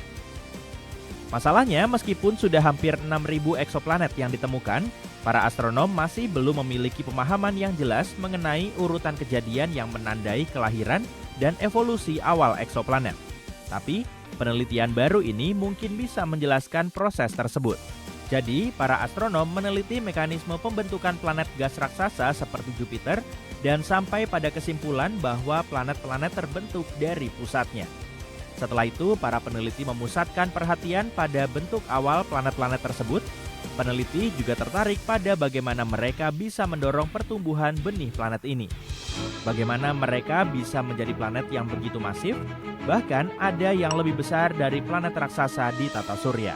Masalahnya, meskipun sudah hampir 6.000 eksoplanet yang ditemukan, para astronom masih belum memiliki pemahaman yang jelas mengenai urutan kejadian yang menandai kelahiran dan evolusi awal eksoplanet. Tapi, penelitian baru ini mungkin bisa menjelaskan proses tersebut. Jadi, para astronom meneliti mekanisme pembentukan planet gas raksasa seperti Jupiter dan sampai pada kesimpulan bahwa planet-planet terbentuk dari pusatnya. Setelah itu, para peneliti memusatkan perhatian pada bentuk awal planet-planet tersebut. Peneliti juga tertarik pada bagaimana mereka bisa mendorong pertumbuhan benih planet ini. Bagaimana mereka bisa menjadi planet yang begitu masif, bahkan ada yang lebih besar dari planet raksasa di tata surya.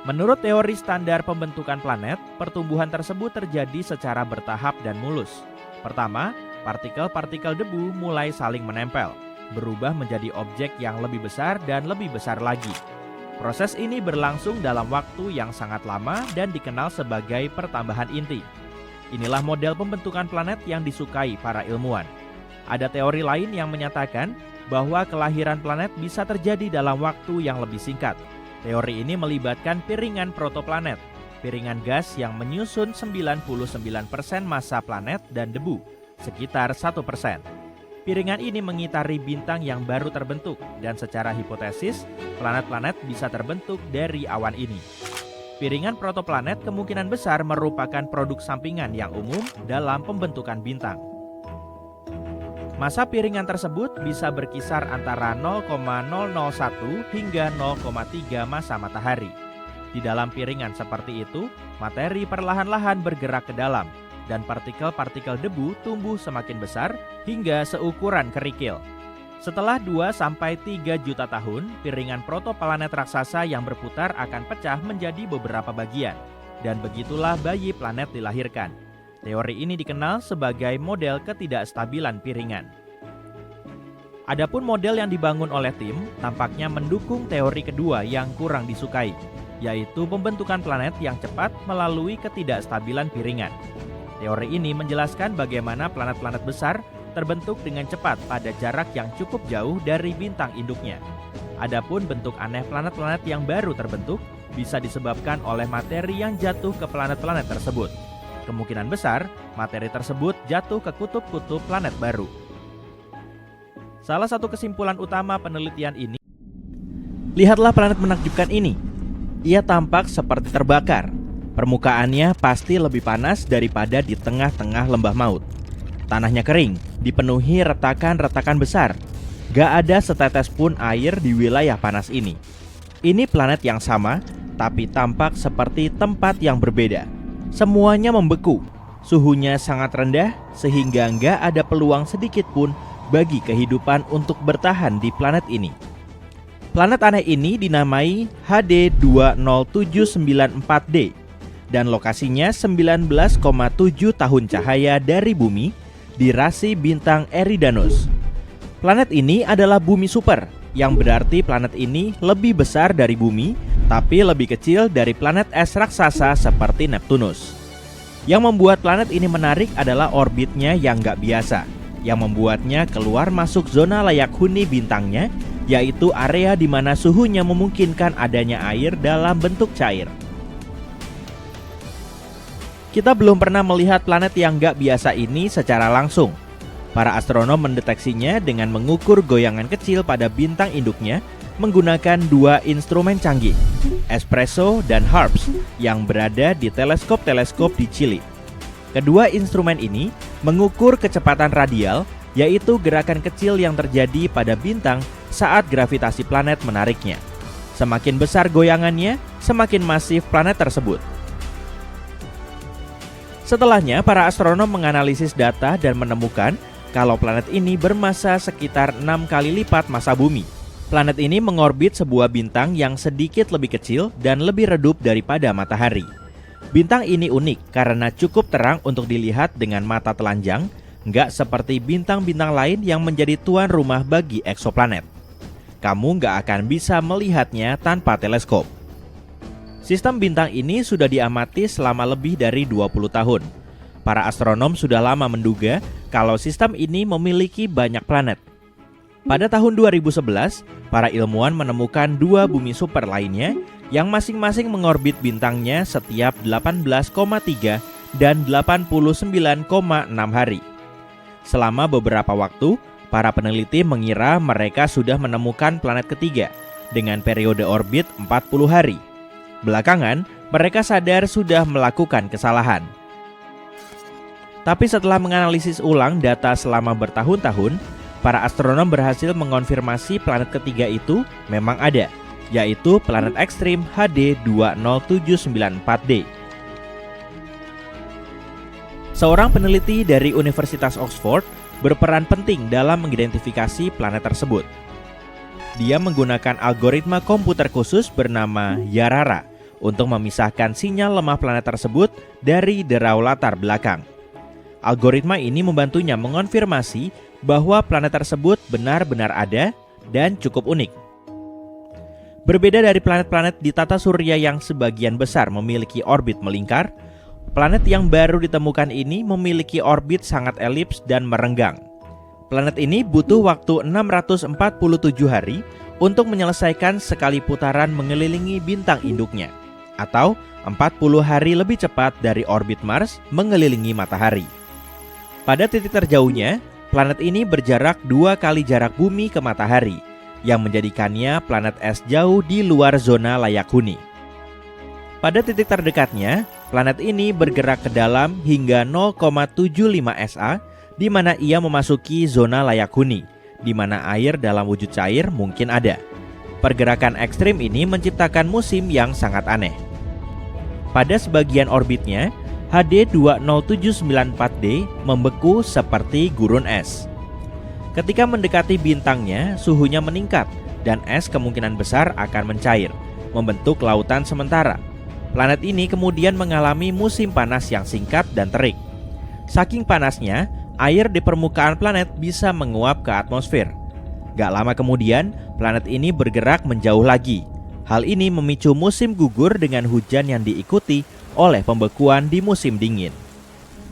Menurut teori standar pembentukan planet, pertumbuhan tersebut terjadi secara bertahap dan mulus. Pertama, partikel-partikel debu mulai saling menempel, berubah menjadi objek yang lebih besar dan lebih besar lagi. Proses ini berlangsung dalam waktu yang sangat lama dan dikenal sebagai pertambahan inti. Inilah model pembentukan planet yang disukai para ilmuwan. Ada teori lain yang menyatakan bahwa kelahiran planet bisa terjadi dalam waktu yang lebih singkat. Teori ini melibatkan piringan protoplanet, piringan gas yang menyusun 99% massa planet dan debu, sekitar 1%. Piringan ini mengitari bintang yang baru terbentuk dan secara hipotesis, planet-planet bisa terbentuk dari awan ini. Piringan protoplanet kemungkinan besar merupakan produk sampingan yang umum dalam pembentukan bintang. Massa piringan tersebut bisa berkisar antara 0,001 hingga 0,3 massa matahari. Di dalam piringan seperti itu, materi perlahan-lahan bergerak ke dalam, dan partikel-partikel debu tumbuh semakin besar hingga seukuran kerikil. Setelah 2-3 juta tahun, piringan protoplanet raksasa yang berputar akan pecah menjadi beberapa bagian. dan begitulah bayi planet dilahirkan. Teori ini dikenal sebagai model ketidakstabilan piringan. Adapun model yang dibangun oleh tim tampaknya mendukung teori kedua yang kurang disukai, yaitu pembentukan planet yang cepat melalui ketidakstabilan piringan. Teori ini menjelaskan bagaimana planet-planet besar terbentuk dengan cepat pada jarak yang cukup jauh dari bintang induknya. Adapun bentuk aneh planet-planet yang baru terbentuk bisa disebabkan oleh materi yang jatuh ke planet-planet tersebut. Kemungkinan besar, materi tersebut jatuh ke kutub-kutub planet baru. Salah satu kesimpulan utama penelitian ini, lihatlah planet menakjubkan ini. Ia tampak seperti terbakar. Permukaannya pasti lebih panas daripada di tengah-tengah lembah maut. Tanahnya kering, dipenuhi retakan-retakan besar. Gak ada setetes pun air di wilayah panas ini. Ini planet yang sama, tapi tampak seperti tempat yang berbeda. Semuanya membeku, suhunya sangat rendah sehingga nggak ada peluang sedikit pun bagi kehidupan untuk bertahan di planet ini. Planet aneh ini dinamai HD 20794D dan lokasinya 19,7 tahun cahaya dari bumi di rasi bintang Eridanus. Planet ini adalah bumi super, yang berarti planet ini lebih besar dari bumi, tapi lebih kecil dari planet es raksasa seperti Neptunus. Yang membuat planet ini menarik adalah orbitnya yang gak biasa, yang membuatnya keluar masuk zona layak huni bintangnya, yaitu area di mana suhunya memungkinkan adanya air dalam bentuk cair. Kita belum pernah melihat planet yang gak biasa ini secara langsung. Para astronom mendeteksinya dengan mengukur goyangan kecil pada bintang induknya menggunakan dua instrumen canggih, Espresso dan HARPS, yang berada di teleskop-teleskop di Chili. Kedua instrumen ini mengukur kecepatan radial, yaitu gerakan kecil yang terjadi pada bintang saat gravitasi planet menariknya. Semakin besar goyangannya, semakin masif planet tersebut. Setelahnya, para astronom menganalisis data dan menemukan kalau planet ini bermassa sekitar 6 kali lipat massa bumi. Planet ini mengorbit sebuah bintang yang sedikit lebih kecil dan lebih redup daripada matahari. Bintang ini unik karena cukup terang untuk dilihat dengan mata telanjang, nggak seperti bintang-bintang lain yang menjadi tuan rumah bagi eksoplanet. Kamu nggak akan bisa melihatnya tanpa teleskop. Sistem bintang ini sudah diamati selama lebih dari 20 tahun. Para astronom sudah lama menduga kalau sistem ini memiliki banyak planet. Pada tahun 2011, para ilmuwan menemukan dua bumi super lainnya yang masing-masing mengorbit bintangnya setiap 18,3 dan 89,6 hari. Selama beberapa waktu, para peneliti mengira mereka sudah menemukan planet ketiga dengan periode orbit 40 hari. Belakangan, mereka sadar sudah melakukan kesalahan. Tapi setelah menganalisis ulang data selama bertahun-tahun, para astronom berhasil mengonfirmasi planet ketiga itu memang ada, yaitu planet ekstrim HD 20794D. Seorang peneliti dari Universitas Oxford berperan penting dalam mengidentifikasi planet tersebut. Dia menggunakan algoritma komputer khusus bernama Yarara untuk memisahkan sinyal lemah planet tersebut dari derau latar belakang. Algoritma ini membantunya mengonfirmasi bahwa planet tersebut benar-benar ada dan cukup unik. Berbeda dari planet-planet di tata surya yang sebagian besar memiliki orbit melingkar, planet yang baru ditemukan ini memiliki orbit sangat elips dan merenggang. Planet ini butuh waktu 647 hari untuk menyelesaikan sekali putaran mengelilingi bintang induknya, atau 40 hari lebih cepat dari orbit Mars mengelilingi matahari. Pada titik terjauhnya, planet ini berjarak 2 kali jarak bumi ke matahari, yang menjadikannya planet es jauh di luar zona layak huni. Pada titik terdekatnya, planet ini bergerak ke dalam hingga 0,75 SA, di mana ia memasuki zona layak huni, di mana air dalam wujud cair mungkin ada. Pergerakan ekstrim ini menciptakan musim yang sangat aneh. Pada sebagian orbitnya, HD 20794D membeku seperti gurun es. Ketika mendekati bintangnya, suhunya meningkat dan es kemungkinan besar akan mencair, membentuk lautan sementara. Planet ini kemudian mengalami musim panas yang singkat dan terik. Saking panasnya, air di permukaan planet bisa menguap ke atmosfer. Gak lama kemudian, planet ini bergerak menjauh lagi. Hal ini memicu musim gugur dengan hujan yang diikuti oleh pembekuan di musim dingin.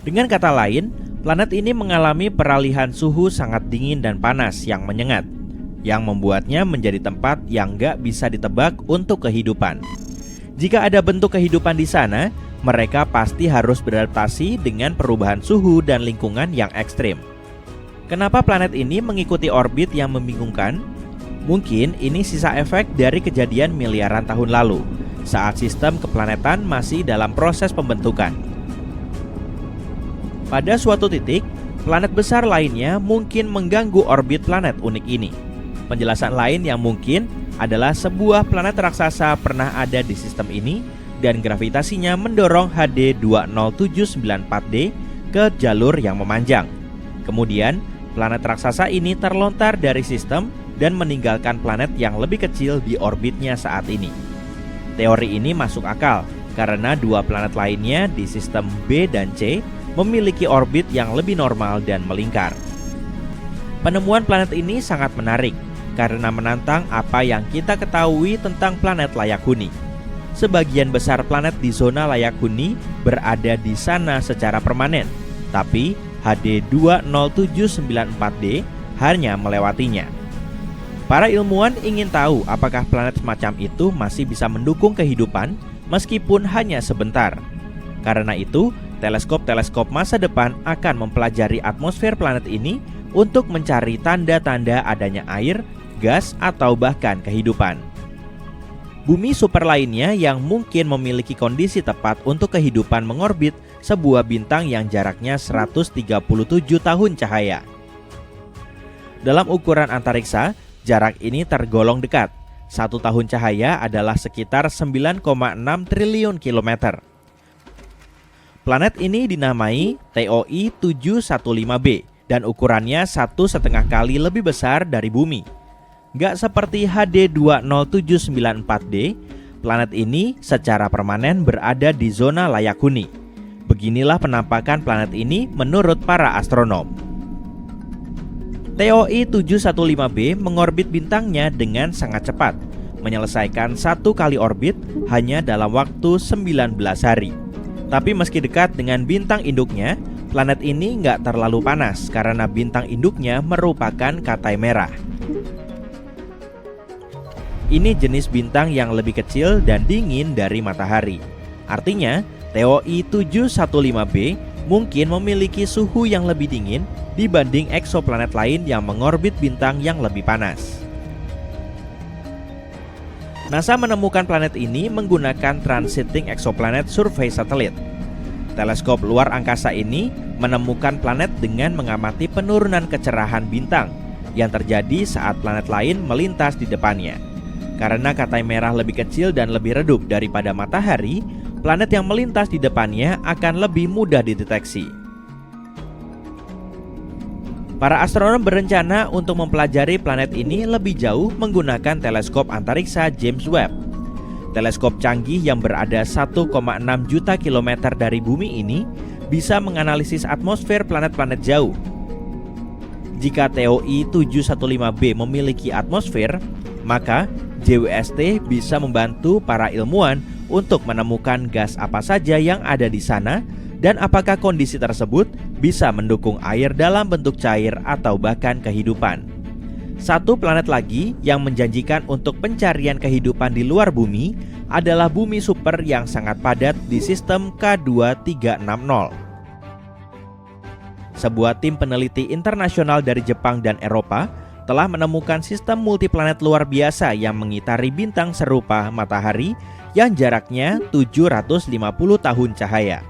Dengan kata lain, planet ini mengalami peralihan suhu sangat dingin dan panas yang menyengat, yang membuatnya menjadi tempat yang gak bisa ditebak untuk kehidupan. Jika ada bentuk kehidupan di sana, mereka pasti harus beradaptasi dengan perubahan suhu dan lingkungan yang ekstrim. Kenapa planet ini mengikuti orbit yang membingungkan? Mungkin ini sisa efek dari kejadian miliaran tahun lalu, saat sistem keplanetan masih dalam proses pembentukan. Pada suatu titik, planet besar lainnya mungkin mengganggu orbit planet unik ini. Penjelasan lain yang mungkin adalah sebuah planet raksasa pernah ada di sistem ini dan gravitasinya mendorong HD 20794D ke jalur yang memanjang. Kemudian, planet raksasa ini terlontar dari sistem dan meninggalkan planet yang lebih kecil di orbitnya saat ini. Teori ini masuk akal karena dua planet lainnya di sistem B dan C memiliki orbit yang lebih normal dan melingkar. Penemuan planet ini sangat menarik karena menantang apa yang kita ketahui tentang planet layak huni. Sebagian besar planet di zona layak huni berada di sana secara permanen, tapi HD 20794D hanya melewatinya. Para ilmuwan ingin tahu apakah planet semacam itu masih bisa mendukung kehidupan meskipun hanya sebentar. Karena itu, teleskop-teleskop masa depan akan mempelajari atmosfer planet ini untuk mencari tanda-tanda adanya air, gas, atau bahkan kehidupan. Bumi super lainnya yang mungkin memiliki kondisi tepat untuk kehidupan mengorbit sebuah bintang yang jaraknya 137 tahun cahaya. Dalam ukuran antariksa, jarak ini tergolong dekat. 1 tahun cahaya adalah sekitar 9,6 triliun kilometer. Planet ini dinamai TOI 715b dan ukurannya 1,5 kali lebih besar dari Bumi. Gak seperti HD 20794D, planet ini secara permanen berada di zona layak huni. Beginilah penampakan planet ini menurut para astronom. TOI 715b mengorbit bintangnya dengan sangat cepat, menyelesaikan 1 kali orbit hanya dalam waktu 19 hari. Tapi meski dekat dengan bintang induknya, planet ini nggak terlalu panas karena bintang induknya merupakan katai merah. Ini jenis bintang yang lebih kecil dan dingin dari matahari. Artinya, TOI 715b mungkin memiliki suhu yang lebih dingin dibanding eksoplanet lain yang mengorbit bintang yang lebih panas. NASA menemukan planet ini menggunakan Transiting Exoplanet Survey Satellite. Teleskop luar angkasa ini menemukan planet dengan mengamati penurunan kecerahan bintang yang terjadi saat planet lain melintas di depannya. Karena katai merah lebih kecil dan lebih redup daripada matahari, planet yang melintas di depannya akan lebih mudah dideteksi. Para astronom berencana untuk mempelajari planet ini lebih jauh menggunakan teleskop antariksa James Webb. Teleskop canggih yang berada 1,6 juta kilometer dari bumi ini bisa menganalisis atmosfer planet-planet jauh. Jika TOI 715b memiliki atmosfer, maka JWST bisa membantu para ilmuwan untuk menemukan gas apa saja yang ada di sana dan apakah kondisi tersebut bisa mendukung air dalam bentuk cair atau bahkan kehidupan. Satu planet lagi yang menjanjikan untuk pencarian kehidupan di luar bumi adalah bumi super yang sangat padat di sistem K2360. Sebuah tim peneliti internasional dari Jepang dan Eropa telah menemukan sistem multiplanet luar biasa yang mengitari bintang serupa matahari yang jaraknya 750 tahun cahaya.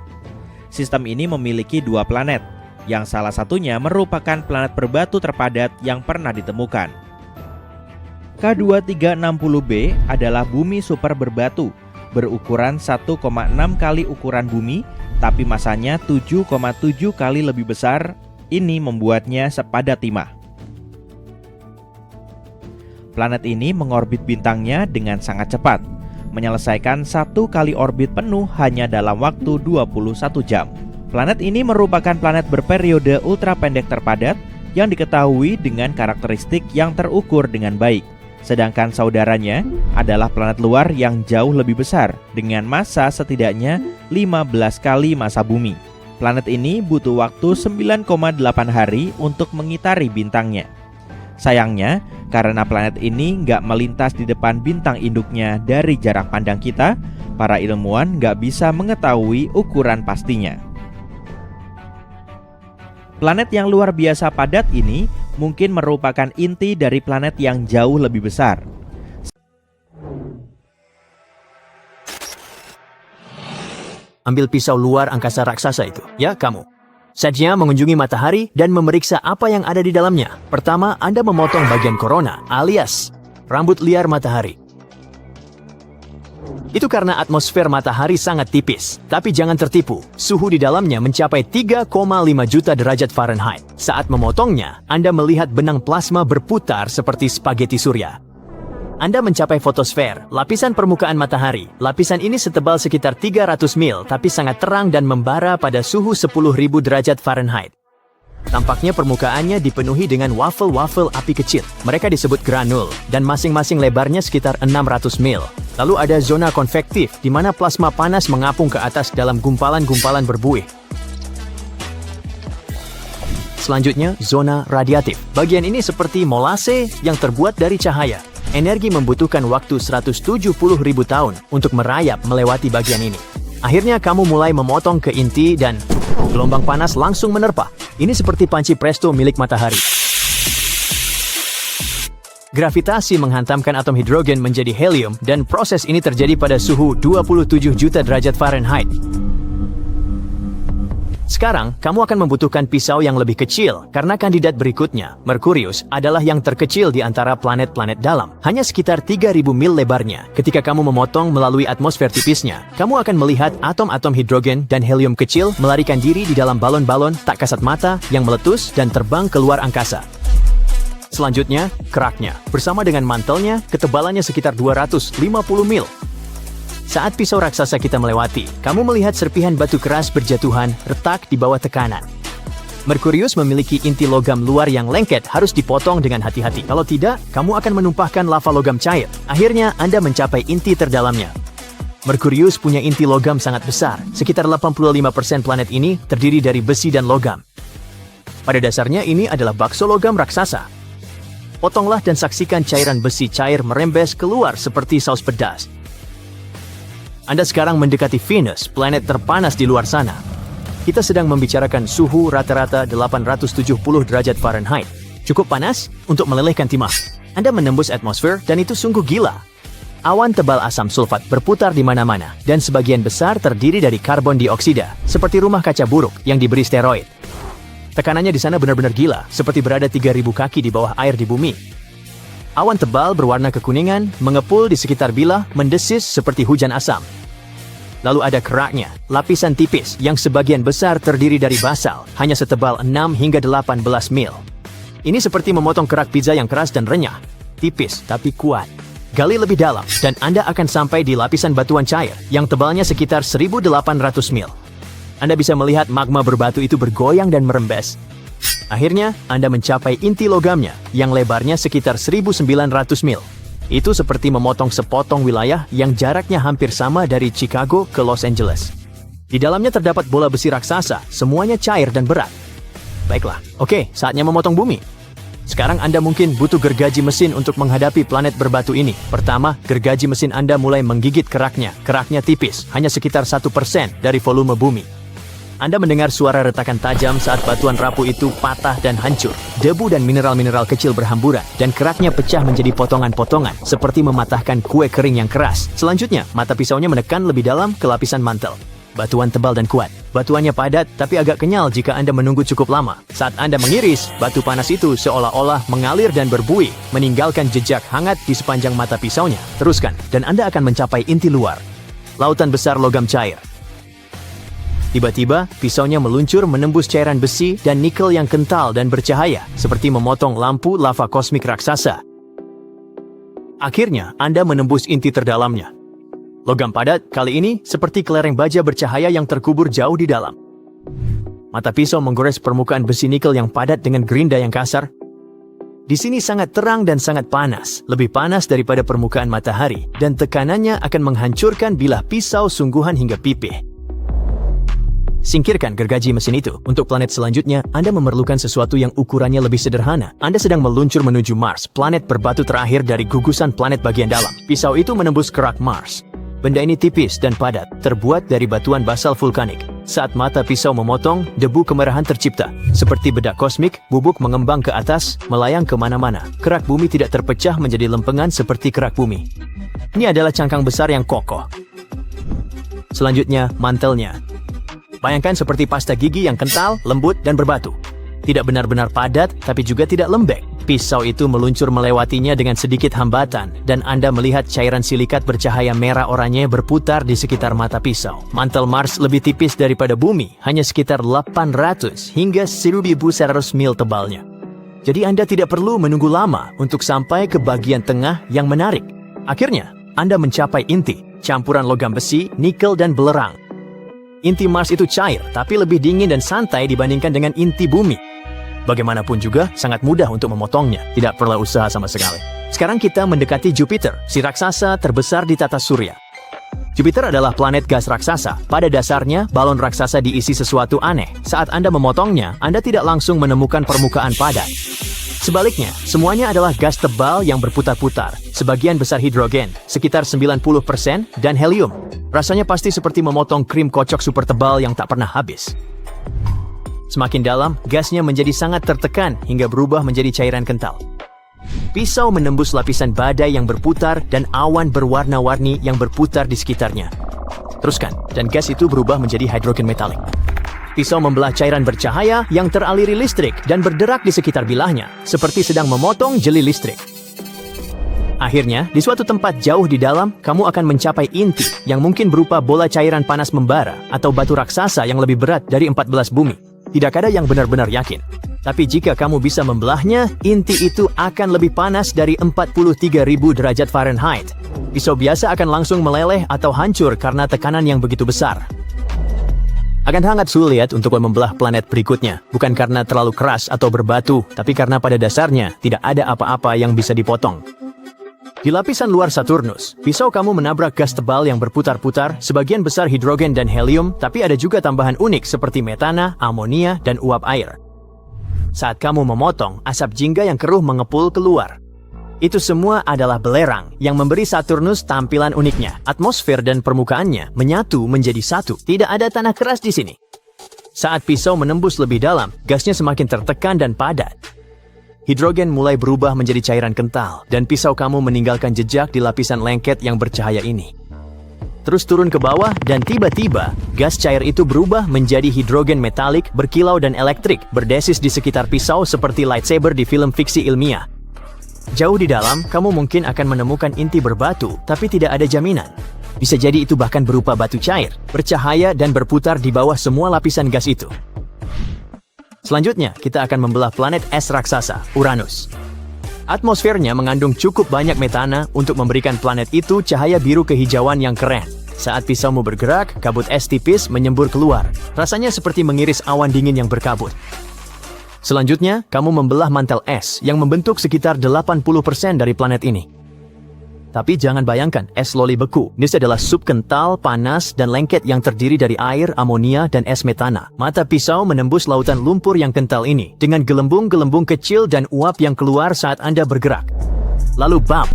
Sistem ini memiliki 2 planet, yang salah satunya merupakan planet berbatu terpadat yang pernah ditemukan. K2360b adalah bumi super berbatu, berukuran 1,6 kali ukuran bumi, tapi masanya 7,7 kali lebih besar. Ini membuatnya sepadat timah. Planet ini mengorbit bintangnya dengan sangat cepat. menyelesaikan 1 kali orbit penuh hanya dalam waktu 21 jam. Planet ini merupakan planet berperiode ultra pendek terpadat yang diketahui dengan karakteristik yang terukur dengan baik. Sedangkan saudaranya adalah planet luar yang jauh lebih besar dengan massa setidaknya 15 kali massa bumi. Planet ini butuh waktu 9,8 hari untuk mengitari bintangnya. Sayangnya, karena planet ini nggak melintas di depan bintang induknya dari jarak pandang kita, para ilmuwan nggak bisa mengetahui ukuran pastinya. Planet yang luar biasa padat ini mungkin merupakan inti dari planet yang jauh lebih besar. Ambil pisau luar angkasa raksasa itu, ya kamu. Saatnya mengunjungi matahari dan memeriksa apa yang ada di dalamnya. Pertama, Anda memotong bagian korona alias rambut liar matahari. Itu karena atmosfer matahari sangat tipis. Tapi jangan tertipu, suhu di dalamnya mencapai 3,5 juta derajat Fahrenheit. Saat memotongnya, Anda melihat benang plasma berputar seperti spaghetti surya. Anda mencapai fotosfer, lapisan permukaan matahari. Lapisan ini setebal sekitar 300 mil, tapi sangat terang dan membara pada suhu 10.000 derajat Fahrenheit. Tampaknya permukaannya dipenuhi dengan wafel-wafel api kecil. Mereka disebut granul, dan masing-masing lebarnya sekitar 600 mil. Lalu ada zona konvektif, di mana plasma panas mengapung ke atas dalam gumpalan-gumpalan berbuih. Selanjutnya, zona radiatif. Bagian ini seperti molase yang terbuat dari cahaya. Energi membutuhkan waktu 170.000 tahun untuk merayap melewati bagian ini. Akhirnya kamu mulai memotong ke inti dan gelombang panas langsung menerpa. Ini seperti panci presto milik matahari. Gravitasi menghantamkan atom hidrogen menjadi helium dan proses ini terjadi pada suhu 27 juta derajat Fahrenheit. Sekarang, kamu akan membutuhkan pisau yang lebih kecil karena kandidat berikutnya, Merkurius, adalah yang terkecil di antara planet-planet dalam. Hanya sekitar 3.000 mil lebarnya. Ketika kamu memotong melalui atmosfer tipisnya, kamu akan melihat atom-atom hidrogen dan helium kecil melarikan diri di dalam balon-balon tak kasat mata yang meletus dan terbang keluar angkasa. Selanjutnya, keraknya. Bersama dengan mantelnya, ketebalannya sekitar 250 mil. Saat pisau raksasa kita melewati, kamu melihat serpihan batu keras berjatuhan retak di bawah tekanan. Merkurius memiliki inti logam luar yang lengket, harus dipotong dengan hati-hati. Kalau tidak, kamu akan menumpahkan lava logam cair. Akhirnya, Anda mencapai inti terdalamnya. Merkurius punya inti logam sangat besar. Sekitar 85% planet ini terdiri dari besi dan logam. Pada dasarnya, ini adalah bakso logam raksasa. Potonglah dan saksikan cairan besi cair merembes keluar seperti saus pedas. Anda sekarang mendekati Venus, planet terpanas di luar sana. Kita sedang membicarakan suhu rata-rata 870 derajat Fahrenheit. Cukup panas untuk melelehkan timah. Anda menembus atmosfer dan itu sungguh gila. Awan tebal asam sulfat berputar di mana-mana dan sebagian besar terdiri dari karbon dioksida, seperti rumah kaca buruk yang diberi steroid. Tekanannya di sana benar-benar gila, seperti berada 3.000 kaki di bawah air di bumi. Awan tebal berwarna kekuningan, mengepul di sekitar bilah, mendesis seperti hujan asam. Lalu ada keraknya, lapisan tipis yang sebagian besar terdiri dari basal, hanya setebal 6 hingga 18 mil. Ini seperti memotong kerak pizza yang keras dan renyah, tipis tapi kuat. Gali lebih dalam, dan Anda akan sampai di lapisan batuan cair yang tebalnya sekitar 1.800 mil. Anda bisa melihat magma berbatu itu bergoyang dan merembes. Akhirnya, Anda mencapai inti logamnya yang lebarnya sekitar 1.900 mil. Itu seperti memotong sepotong wilayah yang jaraknya hampir sama dari Chicago ke Los Angeles. Di dalamnya terdapat bola besi raksasa, semuanya cair dan berat. Baiklah, oke, saatnya memotong bumi. Sekarang Anda mungkin butuh gergaji mesin untuk menghadapi planet berbatu ini. Pertama, gergaji mesin Anda mulai menggigit keraknya. Keraknya tipis, hanya sekitar 1% dari volume bumi. Anda mendengar suara retakan tajam saat batuan rapuh itu patah dan hancur. Debu dan mineral-mineral kecil berhamburan, dan keraknya pecah menjadi potongan-potongan, seperti mematahkan kue kering yang keras. Selanjutnya, mata pisaunya menekan lebih dalam ke lapisan mantel. Batuan tebal dan kuat. Batuannya padat, tapi agak kenyal jika Anda menunggu cukup lama. Saat Anda mengiris, batu panas itu seolah-olah mengalir dan berbuih, meninggalkan jejak hangat di sepanjang mata pisaunya. Teruskan, dan Anda akan mencapai inti luar. Lautan besar logam cair. Tiba-tiba, pisaunya meluncur menembus cairan besi dan nikel yang kental dan bercahaya, seperti memotong lampu lava kosmik raksasa. Akhirnya, Anda menembus inti terdalamnya. Logam padat kali ini seperti kelereng baja bercahaya yang terkubur jauh di dalam. Mata pisau menggores permukaan besi nikel yang padat dengan gerinda yang kasar. Di sini sangat terang dan sangat panas, lebih panas daripada permukaan matahari, dan tekanannya akan menghancurkan bilah pisau sungguhan hingga pipih. Singkirkan gergaji mesin itu. Untuk planet selanjutnya, Anda memerlukan sesuatu yang ukurannya lebih sederhana. Anda sedang meluncur menuju Mars, planet berbatu terakhir dari gugusan planet bagian dalam. Pisau itu menembus kerak Mars. Benda ini tipis dan padat, terbuat dari batuan basal vulkanik. Saat mata pisau memotong, debu kemerahan tercipta. Seperti bedak kosmik, bubuk mengembang ke atas, melayang kemana-mana. Kerak bumi tidak terpecah menjadi lempengan seperti kerak bumi. Ini adalah cangkang besar yang kokoh. Selanjutnya, mantelnya. Bayangkan seperti pasta gigi yang kental, lembut, dan berbatu. Tidak benar-benar padat, tapi juga tidak lembek. Pisau itu meluncur melewatinya dengan sedikit hambatan, dan Anda melihat cairan silikat bercahaya merah oranye berputar di sekitar mata pisau. Mantel Mars lebih tipis daripada bumi, hanya sekitar 800 hingga 1.100 mil tebalnya. Jadi Anda tidak perlu menunggu lama untuk sampai ke bagian tengah yang menarik. Akhirnya, Anda mencapai inti, campuran logam besi, nikel, dan belerang. Inti Mars itu cair, tapi lebih dingin dan santai dibandingkan dengan inti bumi. Bagaimanapun juga, sangat mudah untuk memotongnya. Tidak perlu usaha sama sekali. Sekarang kita mendekati Jupiter, si raksasa terbesar di tata surya. Jupiter adalah planet gas raksasa. Pada dasarnya, balon raksasa diisi sesuatu aneh. Saat Anda memotongnya, Anda tidak langsung menemukan permukaan padat. Sebaliknya, semuanya adalah gas tebal yang berputar-putar. Sebagian besar hidrogen, sekitar 90%, dan helium. Rasanya pasti seperti memotong krim kocok super tebal yang tak pernah habis. Semakin dalam, gasnya menjadi sangat tertekan hingga berubah menjadi cairan kental. Pisau menembus lapisan badai yang berputar dan awan berwarna-warni yang berputar di sekitarnya. Teruskan, dan gas itu berubah menjadi hidrogen metalik. Pisau membelah cairan bercahaya yang teraliri listrik dan berderak di sekitar bilahnya, seperti sedang memotong jeli listrik. Akhirnya, di suatu tempat jauh di dalam, kamu akan mencapai inti yang mungkin berupa bola cairan panas membara atau batu raksasa yang lebih berat dari 14 bumi. Tidak ada yang benar-benar yakin. Tapi jika kamu bisa membelahnya, inti itu akan lebih panas dari 43.000 derajat Fahrenheit. Pisau biasa akan langsung meleleh atau hancur karena tekanan yang begitu besar. Akan sangat sulit untuk membelah planet berikutnya, bukan karena terlalu keras atau berbatu, tapi karena pada dasarnya tidak ada apa-apa yang bisa dipotong. Di lapisan luar Saturnus, pisau kamu menabrak gas tebal yang berputar-putar, sebagian besar hidrogen dan helium, tapi ada juga tambahan unik seperti metana, amonia, dan uap air. Saat kamu memotong, asap jingga yang keruh mengepul keluar. Itu semua adalah belerang yang memberi Saturnus tampilan uniknya. Atmosfer dan permukaannya menyatu menjadi satu. Tidak ada tanah keras di sini. Saat pisau menembus lebih dalam, gasnya semakin tertekan dan padat. Hidrogen mulai berubah menjadi cairan kental, dan pisau kamu meninggalkan jejak di lapisan lengket yang bercahaya ini. Terus turun ke bawah, dan tiba-tiba, gas cair itu berubah menjadi hidrogen metalik, berkilau dan elektrik, berdesis di sekitar pisau seperti lightsaber di film fiksi ilmiah. Jauh di dalam, kamu mungkin akan menemukan inti berbatu, tapi tidak ada jaminan. Bisa jadi itu bahkan berupa batu cair, bercahaya dan berputar di bawah semua lapisan gas itu. Selanjutnya, kita akan membelah planet es raksasa, Uranus. Atmosfernya mengandung cukup banyak metana untuk memberikan planet itu cahaya biru kehijauan yang keren. Saat pisaumu bergerak, kabut es tipis menyembur keluar. Rasanya seperti mengiris awan dingin yang berkabut. Selanjutnya, kamu membelah mantel es yang membentuk sekitar 80% dari planet ini. Tapi jangan bayangkan es loli beku. Ini adalah sup kental, panas, dan lengket yang terdiri dari air, amonia, dan es metana. Mata pisau menembus lautan lumpur yang kental ini dengan gelembung-gelembung kecil dan uap yang keluar saat Anda bergerak. Lalu bam!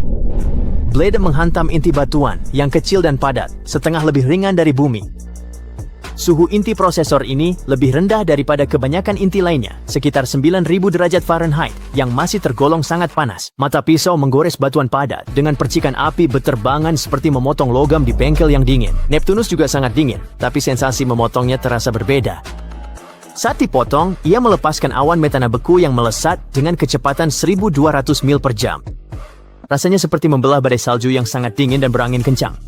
Blade menghantam inti batuan yang kecil dan padat, setengah lebih ringan dari bumi. Suhu inti prosesor ini lebih rendah daripada kebanyakan inti lainnya, sekitar 9.000 derajat Fahrenheit, yang masih tergolong sangat panas. Mata pisau menggores batuan padat dengan percikan api berterbangan seperti memotong logam di bengkel yang dingin. Neptunus juga sangat dingin, tapi sensasi memotongnya terasa berbeda. Saat dipotong, ia melepaskan awan metana beku yang melesat dengan kecepatan 1.200 mil per jam. Rasanya seperti membelah badai salju yang sangat dingin dan berangin kencang.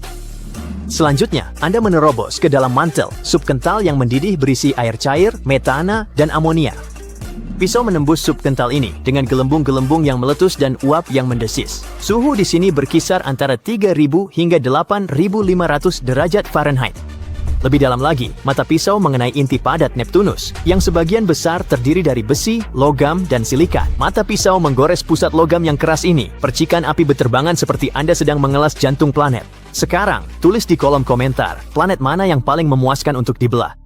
Selanjutnya, Anda menerobos ke dalam mantel, sup kental yang mendidih berisi air cair, metana, dan amonia. Pisau menembus sup kental ini dengan gelembung-gelembung yang meletus dan uap yang mendesis. Suhu di sini berkisar antara 3.000 hingga 8.500 derajat Fahrenheit. Lebih dalam lagi, mata pisau mengenai inti padat Neptunus, yang sebagian besar terdiri dari besi, logam, dan silika. Mata pisau menggores pusat logam yang keras ini. Percikan api beterbangan seperti Anda sedang mengelas jantung planet. Sekarang, tulis di kolom komentar, planet mana yang paling memuaskan untuk dibelah.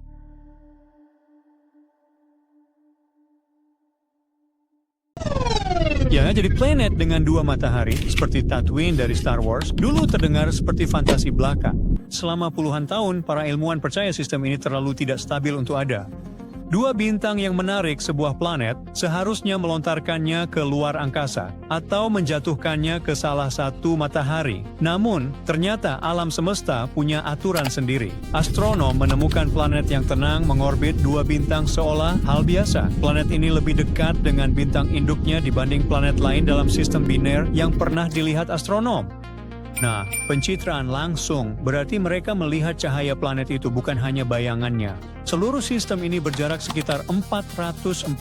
Ya, jadi planet dengan dua matahari, seperti Tatooine dari Star Wars, dulu terdengar seperti fantasi belaka. Selama puluhan tahun, para ilmuwan percaya sistem ini terlalu tidak stabil untuk ada. Dua bintang yang menarik sebuah planet seharusnya melontarkannya ke luar angkasa atau menjatuhkannya ke salah satu matahari. Namun, ternyata alam semesta punya aturan sendiri. Astronom menemukan planet yang tenang mengorbit dua bintang seolah hal biasa. Planet ini lebih dekat dengan bintang induknya dibanding planet lain dalam sistem biner yang pernah dilihat astronom. Nah, pencitraan langsung berarti mereka melihat cahaya planet itu bukan hanya bayangannya. Seluruh sistem ini berjarak sekitar 446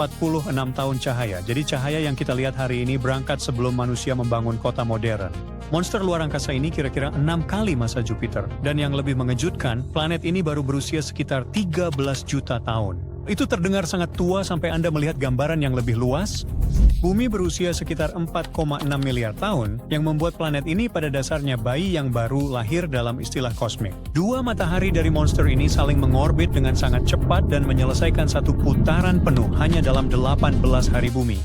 tahun cahaya. Jadi cahaya yang kita lihat hari ini berangkat sebelum manusia membangun kota modern. Monster luar angkasa ini kira-kira 6 kali masa Jupiter. Dan yang lebih mengejutkan, planet ini baru berusia sekitar 13 juta tahun. Itu terdengar sangat tua sampai Anda melihat gambaran yang lebih luas. Bumi berusia sekitar 4,6 miliar tahun, yang membuat planet ini pada dasarnya bayi yang baru lahir dalam istilah kosmik. Dua matahari dari monster ini saling mengorbit dengan sangat cepat dan menyelesaikan satu putaran penuh hanya dalam 18 hari bumi.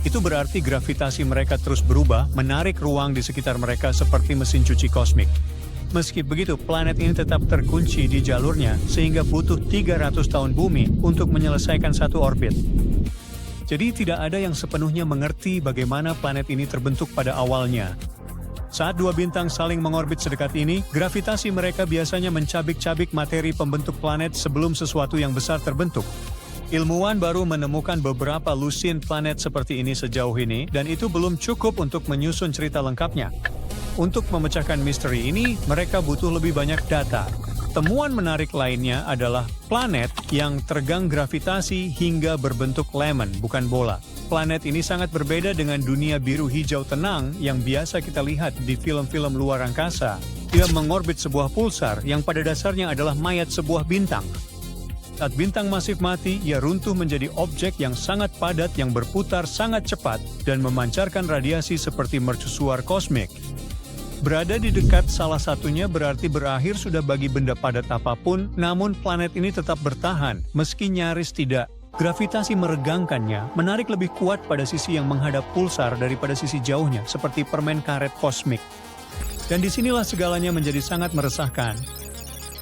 Itu berarti gravitasi mereka terus berubah, menarik ruang di sekitar mereka seperti mesin cuci kosmik. Meski begitu, planet ini tetap terkunci di jalurnya, sehingga butuh 300 tahun bumi untuk menyelesaikan satu orbit. Jadi tidak ada yang sepenuhnya mengerti bagaimana planet ini terbentuk pada awalnya. Saat dua bintang saling mengorbit sedekat ini, gravitasi mereka biasanya mencabik-cabik materi pembentuk planet sebelum sesuatu yang besar terbentuk. Ilmuwan baru menemukan beberapa lusin planet seperti ini sejauh ini, dan itu belum cukup untuk menyusun cerita lengkapnya. Untuk memecahkan misteri ini, mereka butuh lebih banyak data. Temuan menarik lainnya adalah planet yang tergang gravitasi hingga berbentuk lemon, bukan bola. Planet ini sangat berbeda dengan dunia biru hijau tenang yang biasa kita lihat di film-film luar angkasa. Dia mengorbit sebuah pulsar yang pada dasarnya adalah mayat sebuah bintang. Saat bintang masif mati, ia runtuh menjadi objek yang sangat padat yang berputar sangat cepat dan memancarkan radiasi seperti mercusuar kosmik. Berada di dekat salah satunya berarti berakhir sudah bagi benda padat apapun, namun planet ini tetap bertahan, meski nyaris tidak. Gravitasi meregangkannya, menarik lebih kuat pada sisi yang menghadap pulsar daripada sisi jauhnya, seperti permen karet kosmik. Dan disinilah segalanya menjadi sangat meresahkan.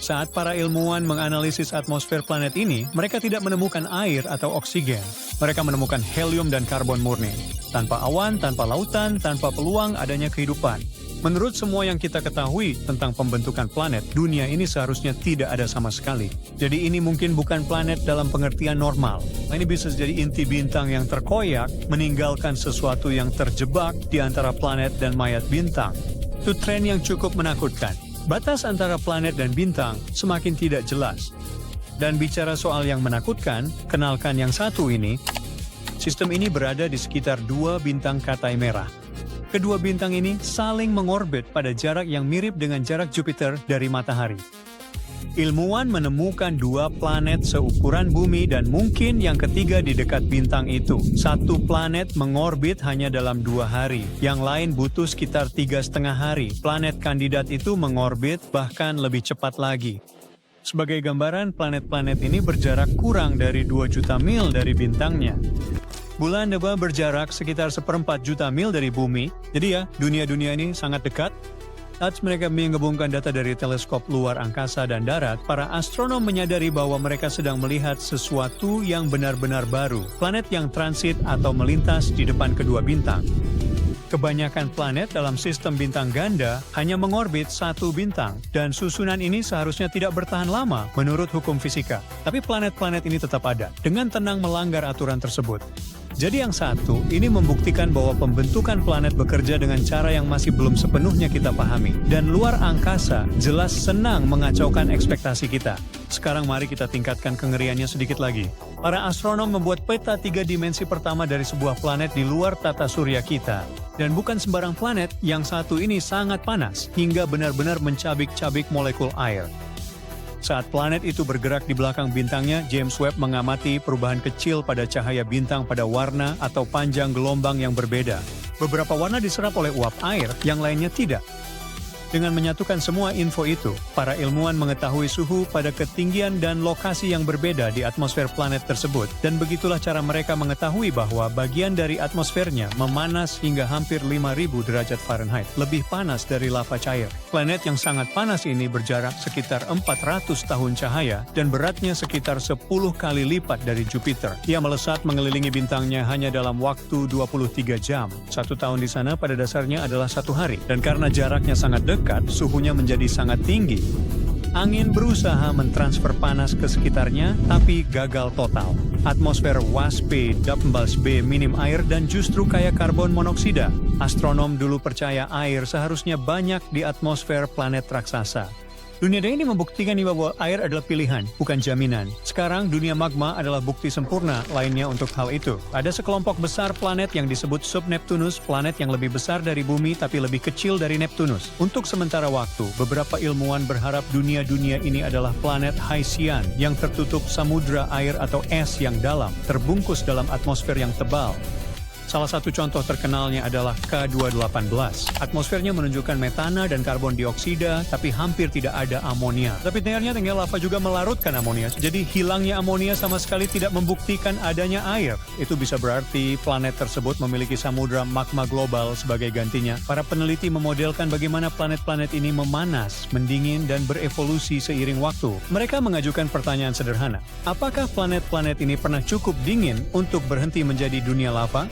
Saat para ilmuwan menganalisis atmosfer planet ini, mereka tidak menemukan air atau oksigen. Mereka menemukan helium dan karbon murni. Tanpa awan, tanpa lautan, tanpa peluang adanya kehidupan. Menurut semua yang kita ketahui tentang pembentukan planet, dunia ini seharusnya tidak ada sama sekali. Jadi ini mungkin bukan planet dalam pengertian normal. Ini bisa jadi inti bintang yang terkoyak, meninggalkan sesuatu yang terjebak di antara planet dan mayat bintang. Itu tren yang cukup menakutkan. Batas antara planet dan bintang semakin tidak jelas. Dan bicara soal yang menakutkan, kenalkan yang satu ini. Sistem ini berada di sekitar dua bintang Katai merah. Kedua bintang ini saling mengorbit pada jarak yang mirip dengan jarak Jupiter dari matahari. Ilmuwan menemukan dua planet seukuran bumi dan mungkin yang ketiga di dekat bintang itu. Satu planet mengorbit hanya dalam 2 hari, yang lain butuh sekitar 3,5 hari. Planet kandidat itu mengorbit bahkan lebih cepat lagi. Sebagai gambaran, planet-planet ini berjarak kurang dari 2 juta mil dari bintangnya. Bulan Neba berjarak sekitar 1/4 juta mil dari bumi, jadi ya, dunia-dunia ini sangat dekat. Saat mereka menggabungkan data dari teleskop luar angkasa dan darat, para astronom menyadari bahwa mereka sedang melihat sesuatu yang benar-benar baru, planet yang transit atau melintas di depan kedua bintang. Kebanyakan planet dalam sistem bintang ganda hanya mengorbit satu bintang, dan susunan ini seharusnya tidak bertahan lama menurut hukum fisika. Tapi planet-planet ini tetap ada, dengan tenang melanggar aturan tersebut. Jadi yang satu, ini membuktikan bahwa pembentukan planet bekerja dengan cara yang masih belum sepenuhnya kita pahami. Dan luar angkasa jelas senang mengacaukan ekspektasi kita. Sekarang mari kita tingkatkan kengeriannya sedikit lagi. Para astronom membuat peta 3 dimensi pertama dari sebuah planet di luar tata surya kita. Dan bukan sembarang planet, yang satu ini sangat panas hingga benar-benar mencabik-cabik molekul air. Saat planet itu bergerak di belakang bintangnya, James Webb mengamati perubahan kecil pada cahaya bintang pada warna atau panjang gelombang yang berbeda. Beberapa warna diserap oleh uap air, yang lainnya tidak. Dengan menyatukan semua info itu, para ilmuwan mengetahui suhu pada ketinggian dan lokasi yang berbeda di atmosfer planet tersebut, dan begitulah cara mereka mengetahui bahwa bagian dari atmosfernya memanas hingga hampir 5.000 derajat Fahrenheit, lebih panas dari lava cair. Planet yang sangat panas ini berjarak sekitar 400 tahun cahaya dan beratnya sekitar 10 kali lipat dari Jupiter. Ia melesat mengelilingi bintangnya hanya dalam waktu 23 jam. 1 tahun di sana pada dasarnya adalah 1 hari, dan karena jaraknya sangat dekat, suhunya menjadi sangat tinggi. Angin berusaha mentransfer panas ke sekitarnya, tapi gagal total. Atmosfer WASP, B minim air dan justru kaya karbon monoksida. Astronom dulu percaya air seharusnya banyak di atmosfer planet raksasa. Dunia ini membuktikan bahwa air adalah pilihan, bukan jaminan. Sekarang dunia magma adalah bukti sempurna lainnya untuk hal itu. Ada sekelompok besar planet yang disebut sub-Neptunus, planet yang lebih besar dari bumi tapi lebih kecil dari Neptunus. Untuk sementara waktu, beberapa ilmuwan berharap dunia-dunia ini adalah planet Haisian yang tertutup samudra air atau es yang dalam, terbungkus dalam atmosfer yang tebal. Salah satu contoh terkenalnya adalah K218. Atmosfernya menunjukkan metana dan karbon dioksida, tapi hampir tidak ada amonia. Tapi ternyata lava juga melarutkan amonia, jadi hilangnya amonia sama sekali tidak membuktikan adanya air. Itu bisa berarti planet tersebut memiliki samudra magma global sebagai gantinya. Para peneliti memodelkan bagaimana planet-planet ini memanas, mendingin, dan berevolusi seiring waktu. Mereka mengajukan pertanyaan sederhana. Apakah planet-planet ini pernah cukup dingin untuk berhenti menjadi dunia lava?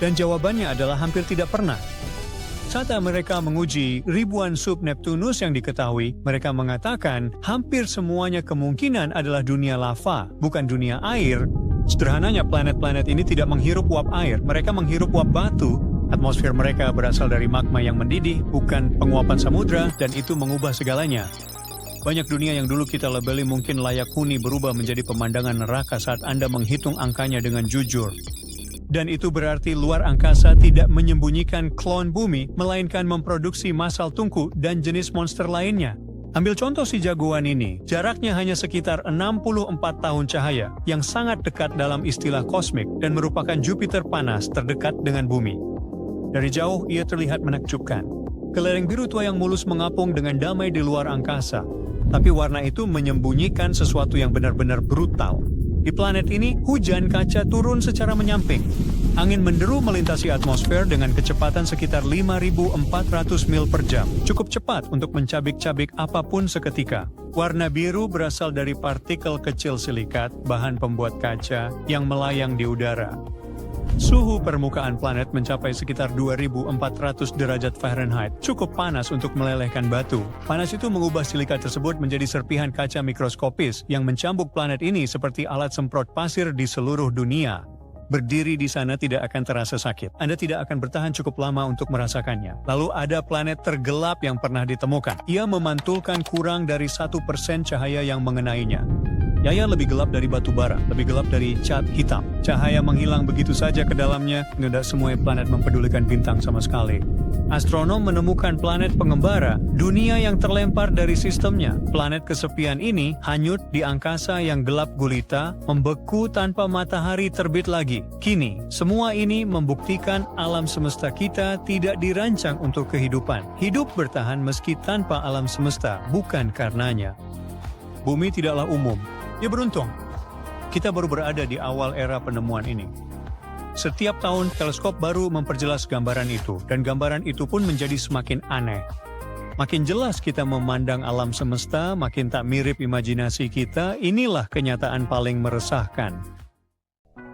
Dan jawabannya adalah hampir tidak pernah. Saat mereka menguji ribuan sub-Neptunus yang diketahui, mereka mengatakan hampir semuanya kemungkinan adalah dunia lava, bukan dunia air. Sederhananya, planet-planet ini tidak menghirup uap air, mereka menghirup uap batu. Atmosfer mereka berasal dari magma yang mendidih, bukan penguapan samudra, dan itu mengubah segalanya. Banyak dunia yang dulu kita labeli mungkin layak huni berubah menjadi pemandangan neraka saat Anda menghitung angkanya dengan jujur. Dan itu berarti luar angkasa tidak menyembunyikan klon bumi, melainkan memproduksi masal tungku dan jenis monster lainnya. Ambil contoh si jagoan ini, jaraknya hanya sekitar 64 tahun cahaya, yang sangat dekat dalam istilah kosmik dan merupakan Jupiter panas terdekat dengan bumi. Dari jauh, ia terlihat menakjubkan. Kelereng biru tua yang mulus mengapung dengan damai di luar angkasa. Tapi warna itu menyembunyikan sesuatu yang benar-benar brutal. Di planet ini, hujan kaca turun secara menyamping. Angin menderu melintasi atmosfer dengan kecepatan sekitar 5.400 mil per jam. Cukup cepat untuk mencabik-cabik apapun seketika. Warna biru berasal dari partikel kecil silikat, bahan pembuat kaca, yang melayang di udara. Suhu permukaan planet mencapai sekitar 2.400 derajat Fahrenheit, cukup panas untuk melelehkan batu. Panas itu mengubah silika tersebut menjadi serpihan kaca mikroskopis yang mencambuk planet ini seperti alat semprot pasir di seluruh dunia. Berdiri di sana tidak akan terasa sakit. Anda tidak akan bertahan cukup lama untuk merasakannya. Lalu ada planet tergelap yang pernah ditemukan. Ia memantulkan kurang dari 1% cahaya yang mengenainya. Yaya lebih gelap dari batu bara, lebih gelap dari cat hitam. Cahaya menghilang begitu saja ke dalamnya, tidak semua planet mempedulikan bintang sama sekali. Astronom menemukan planet pengembara, dunia yang terlempar dari sistemnya. Planet kesepian ini hanyut di angkasa yang gelap gulita, membeku tanpa matahari terbit lagi. Kini, semua ini membuktikan alam semesta kita tidak dirancang untuk kehidupan. Hidup bertahan meski tanpa alam semesta, bukan karenanya. Bumi tidaklah umum. Ya beruntung, kita baru berada di awal era penemuan ini. Setiap tahun, teleskop baru memperjelas gambaran itu, dan gambaran itu pun menjadi semakin aneh. Makin jelas kita memandang alam semesta, makin tak mirip imajinasi kita, inilah kenyataan paling meresahkan.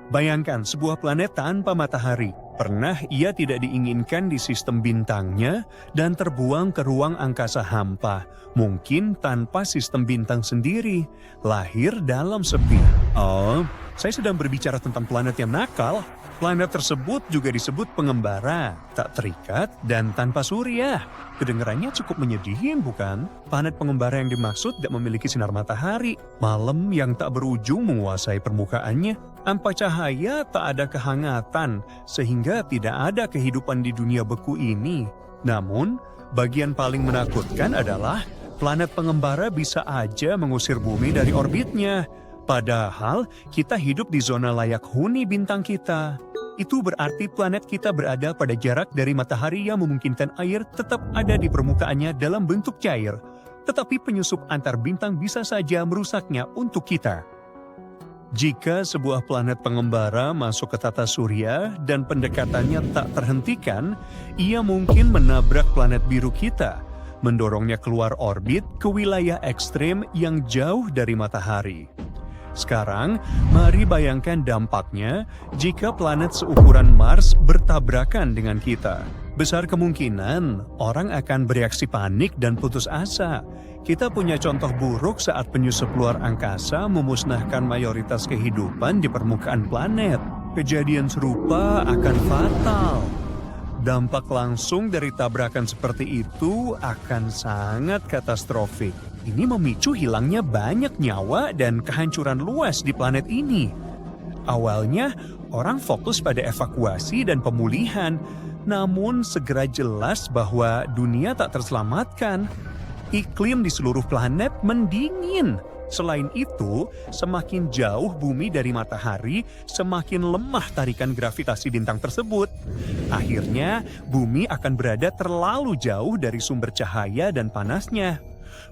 Bayangkan sebuah planet tanpa matahari. Pernah ia tidak diinginkan di sistem bintangnya dan terbuang ke ruang angkasa hampa. Mungkin tanpa sistem bintang sendiri. Lahir dalam sepi. Oh, saya sedang berbicara tentang planet yang nakal. Planet tersebut juga disebut pengembara, tak terikat dan tanpa surya. Kedengarannya cukup menyedihkan, bukan? Planet pengembara yang dimaksud tidak memiliki sinar matahari, malam yang tak berujung menguasai permukaannya, tanpa cahaya tak ada kehangatan, sehingga tidak ada kehidupan di dunia beku ini. Namun, bagian paling menakutkan adalah planet pengembara bisa aja mengusir bumi dari orbitnya. Padahal kita hidup di zona layak huni bintang kita. Itu berarti planet kita berada pada jarak dari matahari yang memungkinkan air tetap ada di permukaannya dalam bentuk cair. Tetapi penyusup antar bintang bisa saja merusaknya untuk kita. Jika sebuah planet pengembara masuk ke tata surya dan pendekatannya tak terhentikan, ia mungkin menabrak planet biru kita, mendorongnya keluar orbit ke wilayah ekstrem yang jauh dari matahari. Sekarang, mari bayangkan dampaknya jika planet seukuran Mars bertabrakan dengan kita. Besar kemungkinan orang akan bereaksi panik dan putus asa. Kita punya contoh buruk saat penyusup luar angkasa memusnahkan mayoritas kehidupan di permukaan planet. Kejadian serupa akan fatal. Dampak langsung dari tabrakan seperti itu akan sangat katastrofik. Ini memicu hilangnya banyak nyawa dan kehancuran luas di planet ini. Awalnya, orang fokus pada evakuasi dan pemulihan, namun segera jelas bahwa dunia tak terselamatkan. Iklim di seluruh planet mendingin. Selain itu, semakin jauh bumi dari matahari, semakin lemah tarikan gravitasi bintang tersebut. Akhirnya, bumi akan berada terlalu jauh dari sumber cahaya dan panasnya.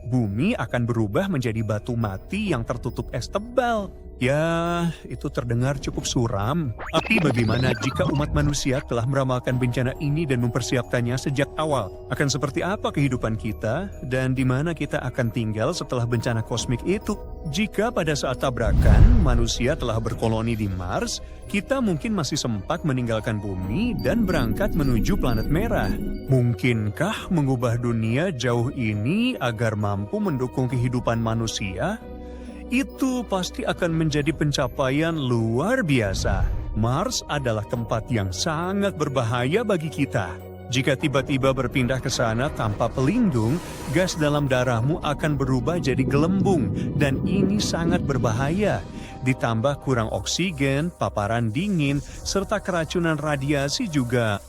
Bumi akan berubah menjadi batu mati yang tertutup es tebal. Ya, itu terdengar cukup suram. Tapi bagaimana jika umat manusia telah meramalkan bencana ini dan mempersiapkannya sejak awal? Akan seperti apa kehidupan kita dan di mana kita akan tinggal setelah bencana kosmik itu? Jika pada saat tabrakan manusia telah berkoloni di Mars, kita mungkin masih sempat meninggalkan bumi dan berangkat menuju planet merah. Mungkinkah mengubah dunia jauh ini agar mampu mendukung kehidupan manusia? Itu pasti akan menjadi pencapaian luar biasa. Mars adalah tempat yang sangat berbahaya bagi kita. Jika tiba-tiba berpindah ke sana tanpa pelindung, gas dalam darahmu akan berubah jadi gelembung, dan ini sangat berbahaya. Ditambah kurang oksigen, paparan dingin, serta keracunan radiasi juga.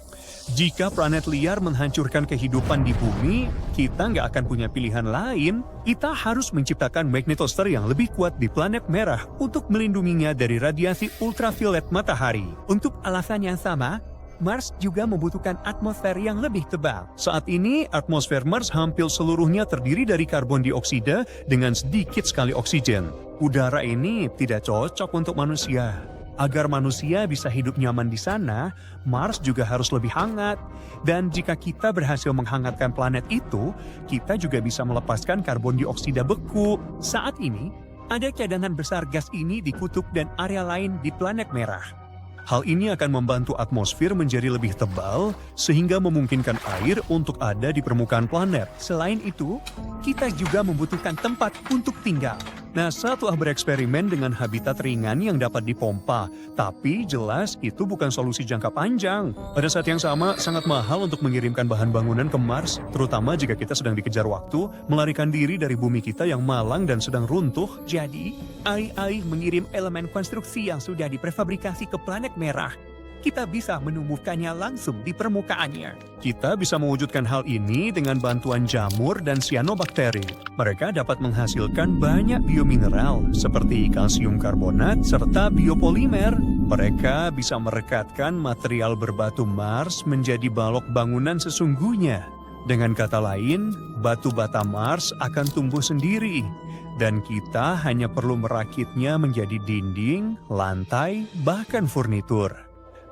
Jika planet liar menghancurkan kehidupan di bumi, kita nggak akan punya pilihan lain. Kita harus menciptakan magnetosfer yang lebih kuat di planet merah untuk melindunginya dari radiasi ultraviolet matahari. Untuk alasan yang sama, Mars juga membutuhkan atmosfer yang lebih tebal. Saat ini, atmosfer Mars hampir seluruhnya terdiri dari karbon dioksida dengan sedikit sekali oksigen. Udara ini tidak cocok untuk manusia. Agar manusia bisa hidup nyaman di sana, Mars juga harus lebih hangat. Dan jika kita berhasil menghangatkan planet itu, kita juga bisa melepaskan karbon dioksida beku. Saat ini, ada cadangan besar gas ini di kutub dan area lain di planet merah. Hal ini akan membantu atmosfer menjadi lebih tebal, sehingga memungkinkan air untuk ada di permukaan planet. Selain itu, kita juga membutuhkan tempat untuk tinggal. NASA telah bereksperimen dengan habitat ringan yang dapat dipompa, tapi jelas itu bukan solusi jangka panjang. Pada saat yang sama, sangat mahal untuk mengirimkan bahan bangunan ke Mars, terutama jika kita sedang dikejar waktu, melarikan diri dari bumi kita yang malang dan sedang runtuh. Jadi, alih-alih mengirim elemen konstruksi yang sudah diprefabrikasi ke planet merah, kita bisa menumbuhkannya langsung di permukaannya. Kita bisa mewujudkan hal ini dengan bantuan jamur dan sianobakteri. Mereka dapat menghasilkan banyak biomineral seperti kalsium karbonat serta biopolimer. Mereka bisa merekatkan material berbatu Mars menjadi balok bangunan sesungguhnya. Dengan kata lain, batu bata Mars akan tumbuh sendiri. Dan kita hanya perlu merakitnya menjadi dinding, lantai, bahkan furnitur.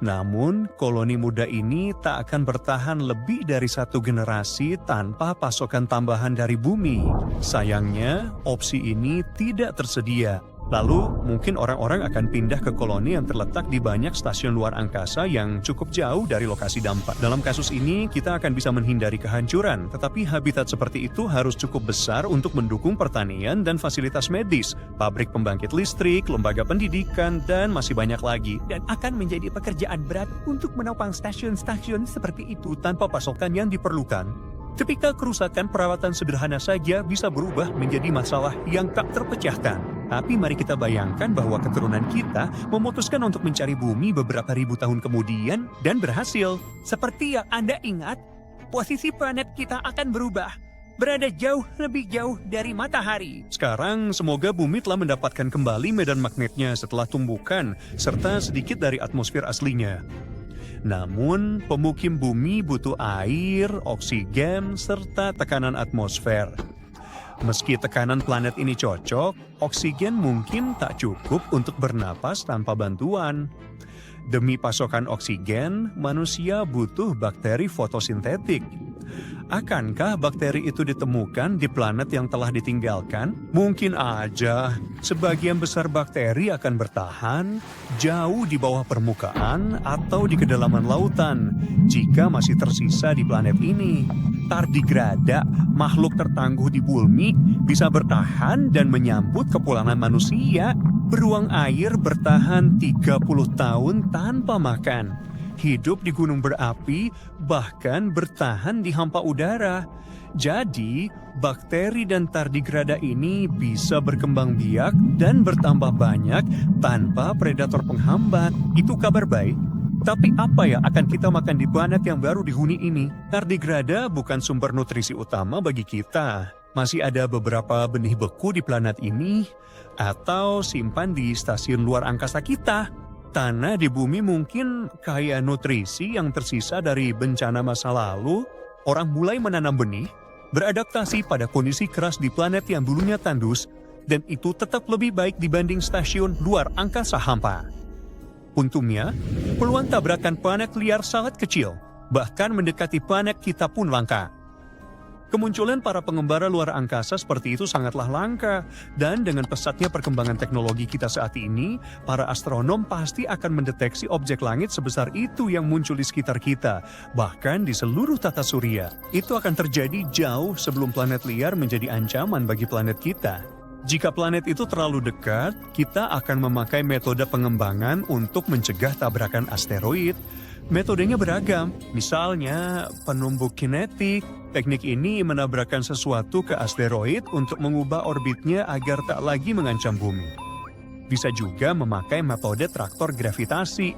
Namun, koloni muda ini tak akan bertahan lebih dari 1 generasi tanpa pasokan tambahan dari bumi. Sayangnya, opsi ini tidak tersedia. Lalu, mungkin orang-orang akan pindah ke koloni yang terletak di banyak stasiun luar angkasa yang cukup jauh dari lokasi dampak. Dalam kasus ini, kita akan bisa menghindari kehancuran, tetapi habitat seperti itu harus cukup besar untuk mendukung pertanian dan fasilitas medis, pabrik pembangkit listrik, lembaga pendidikan, dan masih banyak lagi. Dan akan menjadi pekerjaan berat untuk menopang stasiun-stasiun seperti itu tanpa pasokan yang diperlukan. Tipikal kerusakan perawatan sederhana saja bisa berubah menjadi masalah yang tak terpecahkan. Tapi mari kita bayangkan bahwa keturunan kita memutuskan untuk mencari bumi beberapa ribu tahun kemudian dan berhasil. Seperti yang Anda ingat, posisi planet kita akan berubah. Berada lebih jauh dari matahari. Sekarang, semoga bumi telah mendapatkan kembali medan magnetnya setelah tumbukan, serta sedikit dari atmosfer aslinya. Namun, pemukim bumi butuh air, oksigen, serta tekanan atmosfer. Meski tekanan planet ini cocok, oksigen mungkin tak cukup untuk bernapas tanpa bantuan. Demi pasokan oksigen, manusia butuh bakteri fotosintetik. Akankah bakteri itu ditemukan di planet yang telah ditinggalkan? Mungkin aja. Sebagian besar bakteri akan bertahan jauh di bawah permukaan atau di kedalaman lautan jika masih tersisa di planet ini. Tardigrada, makhluk tertangguh di bumi, bisa bertahan dan menyambut kepulangan manusia. Beruang air bertahan 30 tahun tanpa makan. Hidup di gunung berapi, bahkan bertahan di hampa udara. Jadi, bakteri dan tardigrada ini bisa berkembang biak dan bertambah banyak tanpa predator penghambat. Itu kabar baik. Tapi apa yang akan kita makan di planet yang baru dihuni ini? Tardigrada bukan sumber nutrisi utama bagi kita. Masih ada beberapa benih beku di planet ini, atau simpan di stasiun luar angkasa kita. Tanah di bumi mungkin kaya nutrisi yang tersisa dari bencana masa lalu. Orang mulai menanam benih, beradaptasi pada kondisi keras di planet yang dulunya tandus, dan itu tetap lebih baik dibanding stasiun luar angkasa hampa. Untungnya, peluang tabrakan planet liar sangat kecil, bahkan mendekati planet kita pun langka. Kemunculan para pengembara luar angkasa seperti itu sangatlah langka, dan dengan pesatnya perkembangan teknologi kita saat ini, para astronom pasti akan mendeteksi objek langit sebesar itu yang muncul di sekitar kita, bahkan di seluruh tata surya. Itu akan terjadi jauh sebelum planet liar menjadi ancaman bagi planet kita. Jika planet itu terlalu dekat, kita akan memakai metode pengembangan untuk mencegah tabrakan asteroid. Metodenya beragam, misalnya penumbuk kinetik. Teknik ini menabrakkan sesuatu ke asteroid untuk mengubah orbitnya agar tak lagi mengancam bumi. Bisa juga memakai metode traktor gravitasi.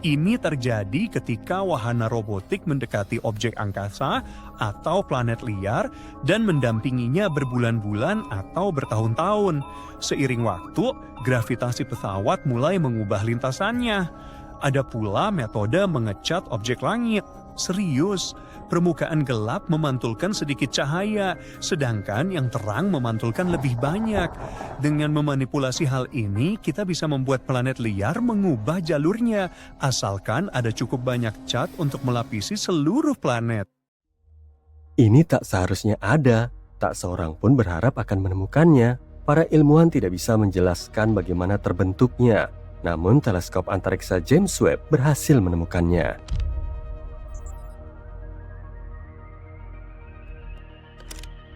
Ini terjadi ketika wahana robotik mendekati objek angkasa atau planet liar dan mendampinginya berbulan-bulan atau bertahun-tahun. Seiring waktu, gravitasi pesawat mulai mengubah lintasannya. Ada pula metode mengecat objek langit. Serius, permukaan gelap memantulkan sedikit cahaya, sedangkan yang terang memantulkan lebih banyak. Dengan memanipulasi hal ini, kita bisa membuat planet liar mengubah jalurnya, asalkan ada cukup banyak cat untuk melapisi seluruh planet. Ini tak seharusnya ada, tak seorang pun berharap akan menemukannya. Para ilmuwan tidak bisa menjelaskan bagaimana terbentuknya, namun teleskop antariksa James Webb berhasil menemukannya.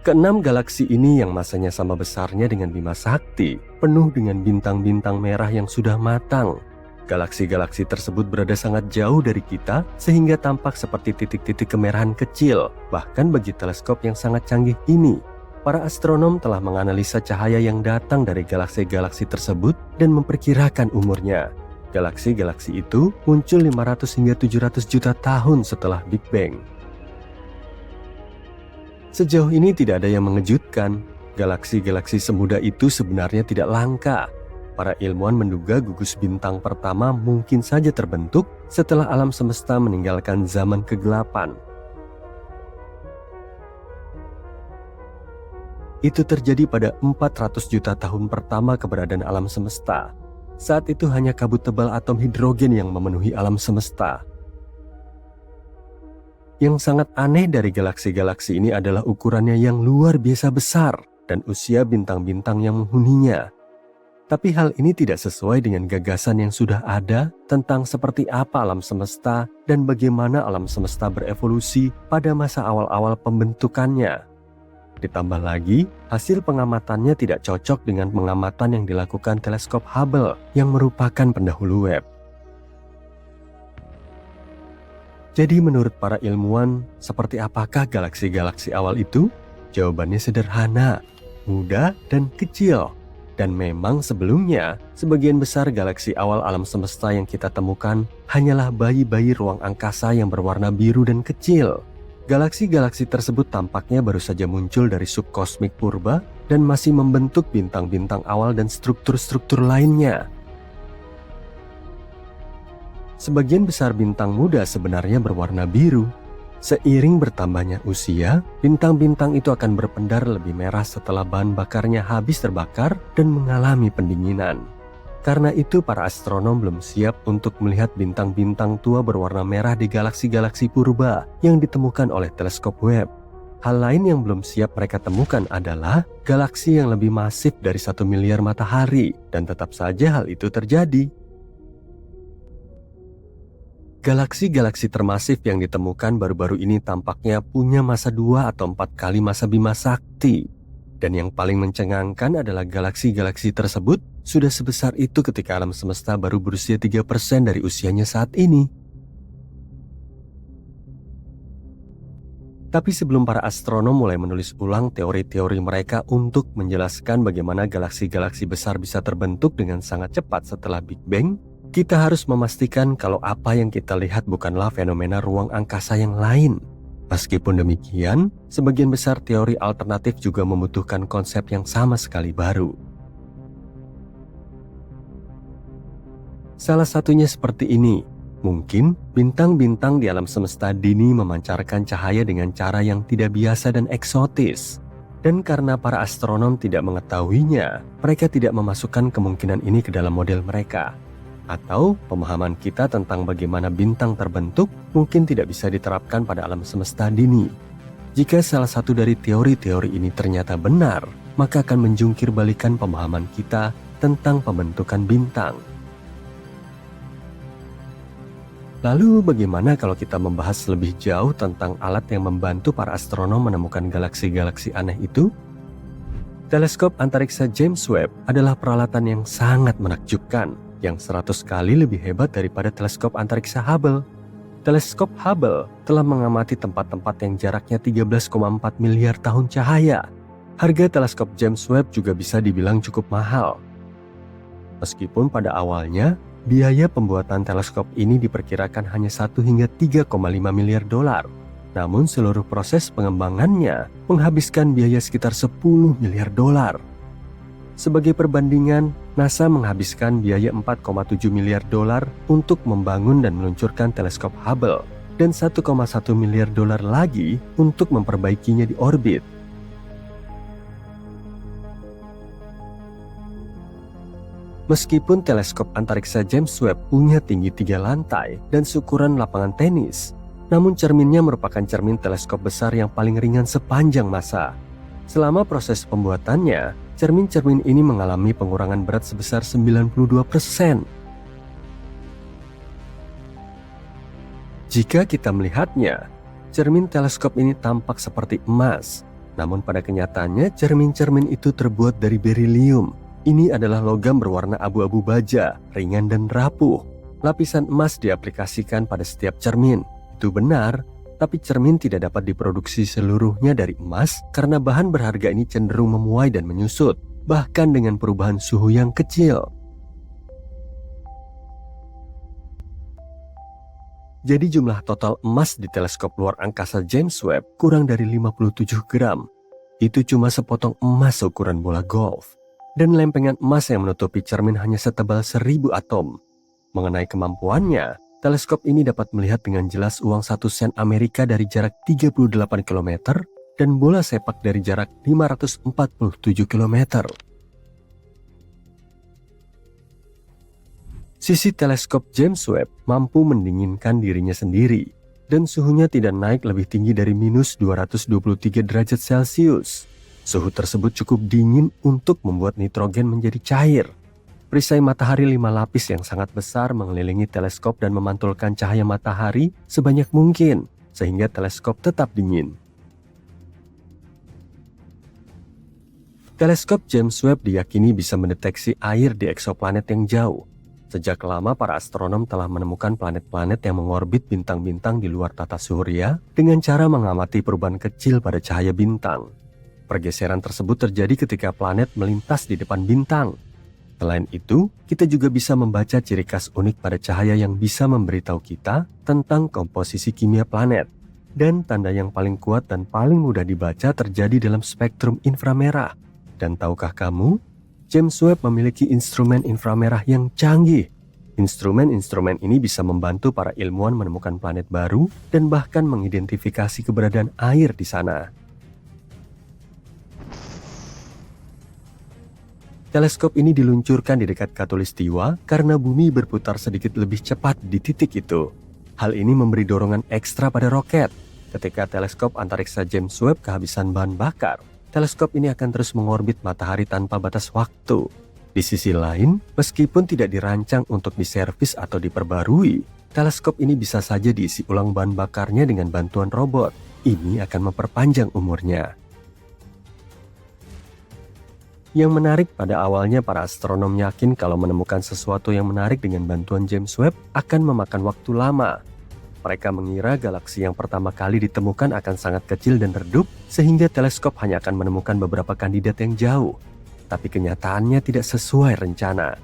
Keenam galaksi ini yang masanya sama besarnya dengan Bima Sakti, penuh dengan bintang-bintang merah yang sudah matang. Galaksi-galaksi tersebut berada sangat jauh dari kita sehingga tampak seperti titik-titik kemerahan kecil. Bahkan bagi teleskop yang sangat canggih ini, para astronom telah menganalisa cahaya yang datang dari galaksi-galaksi tersebut dan memperkirakan umurnya. Galaksi-galaksi itu muncul 500 hingga 700 juta tahun setelah Big Bang. Sejauh ini tidak ada yang mengejutkan. Galaksi-galaksi semuda itu sebenarnya tidak langka. Para ilmuwan menduga gugus bintang pertama mungkin saja terbentuk setelah alam semesta meninggalkan zaman kegelapan. Itu terjadi pada 400 juta tahun pertama keberadaan alam semesta. Saat itu hanya kabut tebal atom hidrogen yang memenuhi alam semesta. Yang sangat aneh dari galaksi-galaksi ini adalah ukurannya yang luar biasa besar dan usia bintang-bintang yang menghuninya. Tapi hal ini tidak sesuai dengan gagasan yang sudah ada tentang seperti apa alam semesta dan bagaimana alam semesta berevolusi pada masa awal-awal pembentukannya. Ditambah lagi, hasil pengamatannya tidak cocok dengan pengamatan yang dilakukan teleskop Hubble yang merupakan pendahulu web. Jadi menurut para ilmuwan, seperti apakah galaksi-galaksi awal itu? Jawabannya sederhana, muda dan kecil. Dan memang sebelumnya, sebagian besar galaksi awal alam semesta yang kita temukan hanyalah bayi-bayi ruang angkasa yang berwarna biru dan kecil. Galaksi-galaksi tersebut tampaknya baru saja muncul dari subkosmik purba dan masih membentuk bintang-bintang awal dan struktur-struktur lainnya. Sebagian besar bintang muda sebenarnya berwarna biru. Seiring bertambahnya usia, bintang-bintang itu akan berpendar lebih merah setelah bahan bakarnya habis terbakar dan mengalami pendinginan. Karena itu para astronom belum siap untuk melihat bintang-bintang tua berwarna merah di galaksi-galaksi purba yang ditemukan oleh teleskop Webb. Hal lain yang belum siap mereka temukan adalah galaksi yang lebih masif dari 1 miliar matahari, dan tetap saja hal itu terjadi. Galaksi-galaksi termasif yang ditemukan baru-baru ini tampaknya punya masa 2 atau 4 kali masa Bima Sakti. Dan yang paling mencengangkan adalah galaksi-galaksi tersebut sudah sebesar itu ketika alam semesta baru berusia 3% dari usianya saat ini. Tapi sebelum para astronom mulai menulis ulang teori-teori mereka untuk menjelaskan bagaimana galaksi-galaksi besar bisa terbentuk dengan sangat cepat setelah Big Bang, kita harus memastikan kalau apa yang kita lihat bukanlah fenomena ruang angkasa yang lain. Meskipun demikian, sebagian besar teori alternatif juga membutuhkan konsep yang sama sekali baru. Salah satunya seperti ini. Mungkin bintang-bintang di alam semesta dini memancarkan cahaya dengan cara yang tidak biasa dan eksotis. Dan karena para astronom tidak mengetahuinya, mereka tidak memasukkan kemungkinan ini ke dalam model mereka. Atau pemahaman kita tentang bagaimana bintang terbentuk mungkin tidak bisa diterapkan pada alam semesta dini. Jika salah satu dari teori-teori ini ternyata benar, maka akan menjungkir balikan pemahaman kita tentang pembentukan bintang. Lalu bagaimana kalau kita membahas lebih jauh tentang alat yang membantu para astronom menemukan galaksi-galaksi aneh itu? Teleskop antariksa James Webb adalah peralatan yang sangat menakjubkan, yang 100 kali lebih hebat daripada teleskop antariksa Hubble. Teleskop Hubble telah mengamati tempat-tempat yang jaraknya 13,4 miliar tahun cahaya. Harga teleskop James Webb juga bisa dibilang cukup mahal. Meskipun pada awalnya, biaya pembuatan teleskop ini diperkirakan hanya 1 hingga 3,5 miliar dolar. Namun seluruh proses pengembangannya menghabiskan biaya sekitar 10 miliar dolar. Sebagai perbandingan, NASA menghabiskan biaya 4,7 miliar dolar untuk membangun dan meluncurkan teleskop Hubble dan 1,1 miliar dolar lagi untuk memperbaikinya di orbit. Meskipun teleskop antariksa James Webb punya tinggi 3 lantai dan ukuran lapangan tenis, namun cerminnya merupakan cermin teleskop besar yang paling ringan sepanjang masa. Selama proses pembuatannya, cermin-cermin ini mengalami pengurangan berat sebesar 92%. Jika kita melihatnya, cermin teleskop ini tampak seperti emas. Namun pada kenyataannya cermin-cermin itu terbuat dari berilium. Ini adalah logam berwarna abu-abu baja, ringan dan rapuh. Lapisan emas diaplikasikan pada setiap cermin. Itu benar, tapi cermin tidak dapat diproduksi seluruhnya dari emas karena bahan berharga ini cenderung memuai dan menyusut, bahkan dengan perubahan suhu yang kecil. Jadi jumlah total emas di teleskop luar angkasa James Webb kurang dari 57 gram. Itu cuma sepotong emas ukuran bola golf. Dan lempengan emas yang menutupi cermin hanya setebal 1000 atom. Mengenai kemampuannya, teleskop ini dapat melihat dengan jelas uang 1 sen Amerika dari jarak 38 km dan bola sepak dari jarak 547 km. Sisi teleskop James Webb mampu mendinginkan dirinya sendiri dan suhunya tidak naik lebih tinggi dari minus 223 derajat Celcius. Suhu tersebut cukup dingin untuk membuat nitrogen menjadi cair. Perisai matahari 5 lapis yang sangat besar mengelilingi teleskop dan memantulkan cahaya matahari sebanyak mungkin, sehingga teleskop tetap dingin. Teleskop James Webb diyakini bisa mendeteksi air di eksoplanet yang jauh. Sejak lama para astronom telah menemukan planet-planet yang mengorbit bintang-bintang di luar tata surya dengan cara mengamati perubahan kecil pada cahaya bintang. Pergeseran tersebut terjadi ketika planet melintas di depan bintang. Selain itu, kita juga bisa membaca ciri khas unik pada cahaya yang bisa memberitahu kita tentang komposisi kimia planet. Dan tanda yang paling kuat dan paling mudah dibaca terjadi dalam spektrum inframerah. Dan tahukah kamu, James Webb memiliki instrumen inframerah yang canggih. Instrumen-instrumen ini bisa membantu para ilmuwan menemukan planet baru dan bahkan mengidentifikasi keberadaan air di sana. Teleskop ini diluncurkan di dekat Khatulistiwa karena bumi berputar sedikit lebih cepat di titik itu. Hal ini memberi dorongan ekstra pada roket. Ketika teleskop antariksa James Webb kehabisan bahan bakar, teleskop ini akan terus mengorbit matahari tanpa batas waktu. Di sisi lain, meskipun tidak dirancang untuk diservis atau diperbarui, teleskop ini bisa saja diisi ulang bahan bakarnya dengan bantuan robot. Ini akan memperpanjang umurnya. Yang menarik, pada awalnya para astronom yakin kalau menemukan sesuatu yang menarik dengan bantuan James Webb akan memakan waktu lama. Mereka mengira galaksi yang pertama kali ditemukan akan sangat kecil dan redup, sehingga teleskop hanya akan menemukan beberapa kandidat yang jauh. Tapi kenyataannya tidak sesuai rencana.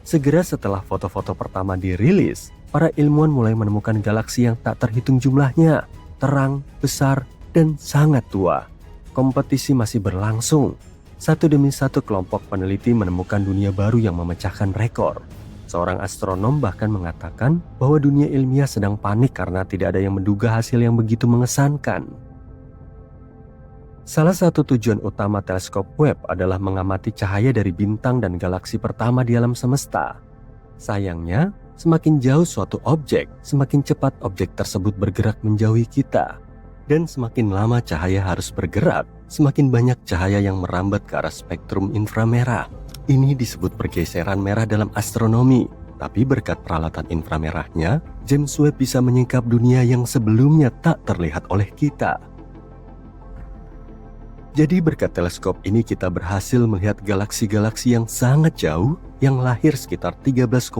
Segera setelah foto-foto pertama dirilis, para ilmuwan mulai menemukan galaksi yang tak terhitung jumlahnya, terang, besar, dan sangat tua. Kompetisi masih berlangsung. Satu demi satu kelompok peneliti menemukan dunia baru yang memecahkan rekor. Seorang astronom bahkan mengatakan bahwa dunia ilmiah sedang panik karena tidak ada yang menduga hasil yang begitu mengesankan. Salah satu tujuan utama teleskop Webb adalah mengamati cahaya dari bintang dan galaksi pertama di alam semesta. Sayangnya, semakin jauh suatu objek, semakin cepat objek tersebut bergerak menjauhi kita. Dan semakin lama cahaya harus bergerak, semakin banyak cahaya yang merambat ke arah spektrum inframerah. Ini disebut pergeseran merah dalam astronomi. Tapi berkat peralatan inframerahnya, James Webb bisa menyingkap dunia yang sebelumnya tak terlihat oleh kita. Jadi berkat teleskop ini kita berhasil melihat galaksi-galaksi yang sangat jauh yang lahir sekitar 13,8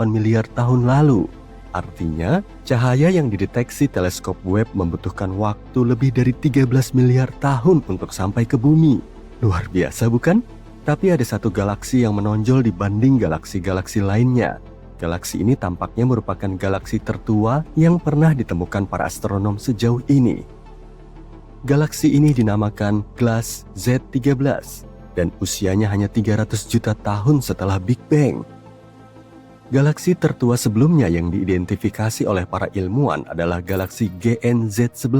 miliar tahun lalu. Artinya, cahaya yang dideteksi teleskop Webb membutuhkan waktu lebih dari 13 miliar tahun untuk sampai ke bumi. Luar biasa bukan? Tapi ada satu galaksi yang menonjol dibanding galaksi-galaksi lainnya. Galaksi ini tampaknya merupakan galaksi tertua yang pernah ditemukan para astronom sejauh ini. Galaksi ini dinamakan GLASS Z13 dan usianya hanya 300 juta tahun setelah Big Bang. Galaksi tertua sebelumnya yang diidentifikasi oleh para ilmuwan adalah galaksi GNZ11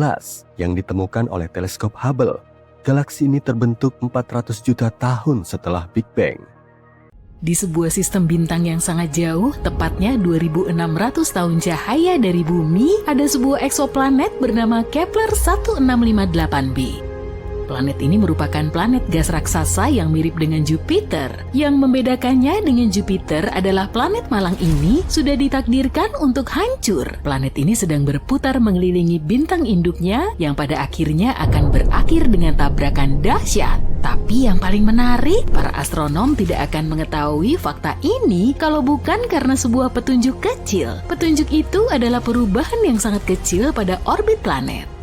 yang ditemukan oleh teleskop Hubble. Galaksi ini terbentuk 400 juta tahun setelah Big Bang. Di sebuah sistem bintang yang sangat jauh, tepatnya 2600 tahun cahaya dari bumi, ada sebuah eksoplanet bernama Kepler 1658b. Planet ini merupakan planet gas raksasa yang mirip dengan Jupiter. Yang membedakannya dengan Jupiter adalah planet malang ini sudah ditakdirkan untuk hancur. Planet ini sedang berputar mengelilingi bintang induknya yang pada akhirnya akan berakhir dengan tabrakan dahsyat. Tapi yang paling menarik, para astronom tidak akan mengetahui fakta ini kalau bukan karena sebuah petunjuk kecil. Petunjuk itu adalah perubahan yang sangat kecil pada orbit planet.